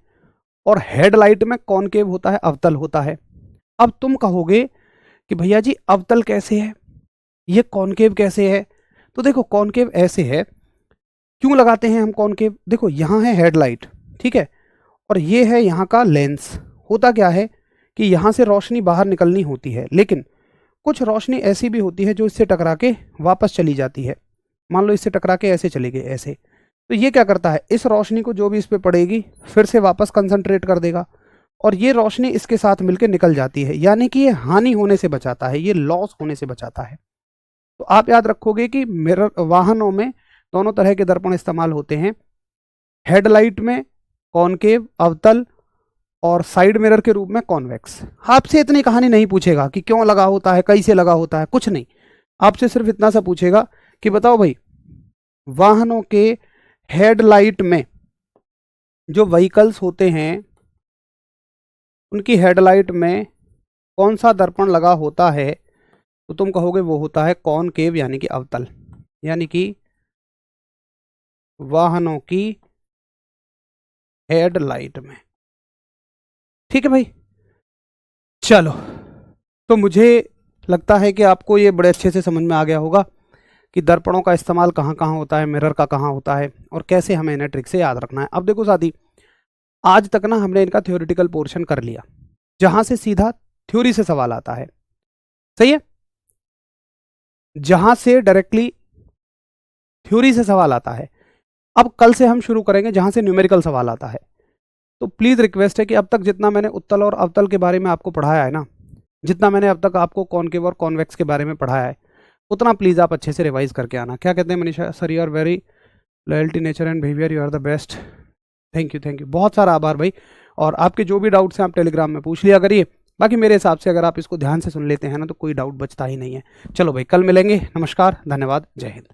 और हेडलाइट में कॉनकेव होता है, अवतल होता है। अब तुम कहोगे कि भैया जी अवतल कैसे है, ये कॉनकेव कैसे है? तो देखो कॉनकेव ऐसे है, क्यों लगाते हैं हम कॉनकेव, देखो यहाँ है हेडलाइट, ठीक है, और ये है यहाँ का लेंस। होता क्या है कि यहाँ से रोशनी बाहर निकलनी होती है, लेकिन कुछ रोशनी ऐसी भी होती है जो इससे टकरा के वापस चली जाती है। मान लो इससे टकरा के ऐसे चले गए ऐसे, तो ये क्या करता है, इस रोशनी को जो भी इस पर पड़ेगी फिर से वापस कंसंट्रेट कर देगा, और ये रोशनी इसके साथ मिलकर निकल जाती है, यानी कि ये हानि होने से बचाता है, ये लॉस होने से बचाता है। तो आप याद रखोगे कि मिरर वाहनों में दोनों तरह के दर्पण इस्तेमाल होते हैं। हेडलाइट में कॉनकेव अवतल और साइड मिरर के रूप में कॉन्वेक्स। आपसे इतनी कहानी नहीं पूछेगा कि क्यों लगा होता है, कैसे लगा होता है, कुछ नहीं। आपसे सिर्फ इतना सा पूछेगा कि बताओ भाई, वाहनों के हेडलाइट में जो व्हीकल्स होते हैं उनकी हेडलाइट में कौन सा दर्पण लगा होता है, तो तुम कहोगे वो होता है कॉनकेव यानी कि अवतल, यानी कि वाहनों की हेडलाइट में। ठीक है भाई, चलो। तो मुझे लगता है कि आपको ये बड़े अच्छे से समझ में आ गया होगा कि दर्पणों का इस्तेमाल कहाँ कहाँ होता है, मिरर का कहाँ होता है और कैसे हमें इन्हें ट्रिक से याद रखना है। अब देखो साथी, आज तक ना हमने इनका थ्योरेटिकल पोर्शन कर लिया, जहां से सीधा थ्योरी से सवाल आता है, सही है, जहां से डायरेक्टली थ्योरी से सवाल आता है। अब कल से हम शुरू करेंगे जहां से न्यूमेरिकल सवाल आता है। तो प्लीज रिक्वेस्ट है कि अब तक जितना मैंने उत्तल और अवतल के बारे में आपको पढ़ाया है ना, जितना मैंने अब तक आपको कॉनकेव और कॉन्वेक्स के बारे में पढ़ाया है, उतना प्लीज आप अच्छे से रिवाइज करके आना। क्या कहते हैं Manisha sir, you are very loyalty nature and behaviour, you are the best. Thank you, बहुत सारा आभार भाई। और आपके जो भी डाउट्स हैं आप टेलीग्राम में पूछ लिया करिए। बाकी मेरे हिसाब से अगर आप इसको ध्यान से सुन लेते हैं ना तो कोई डाउट बचता ही नहीं है। चलो भाई, कल मिलेंगे। नमस्कार, धन्यवाद, जय हिंद।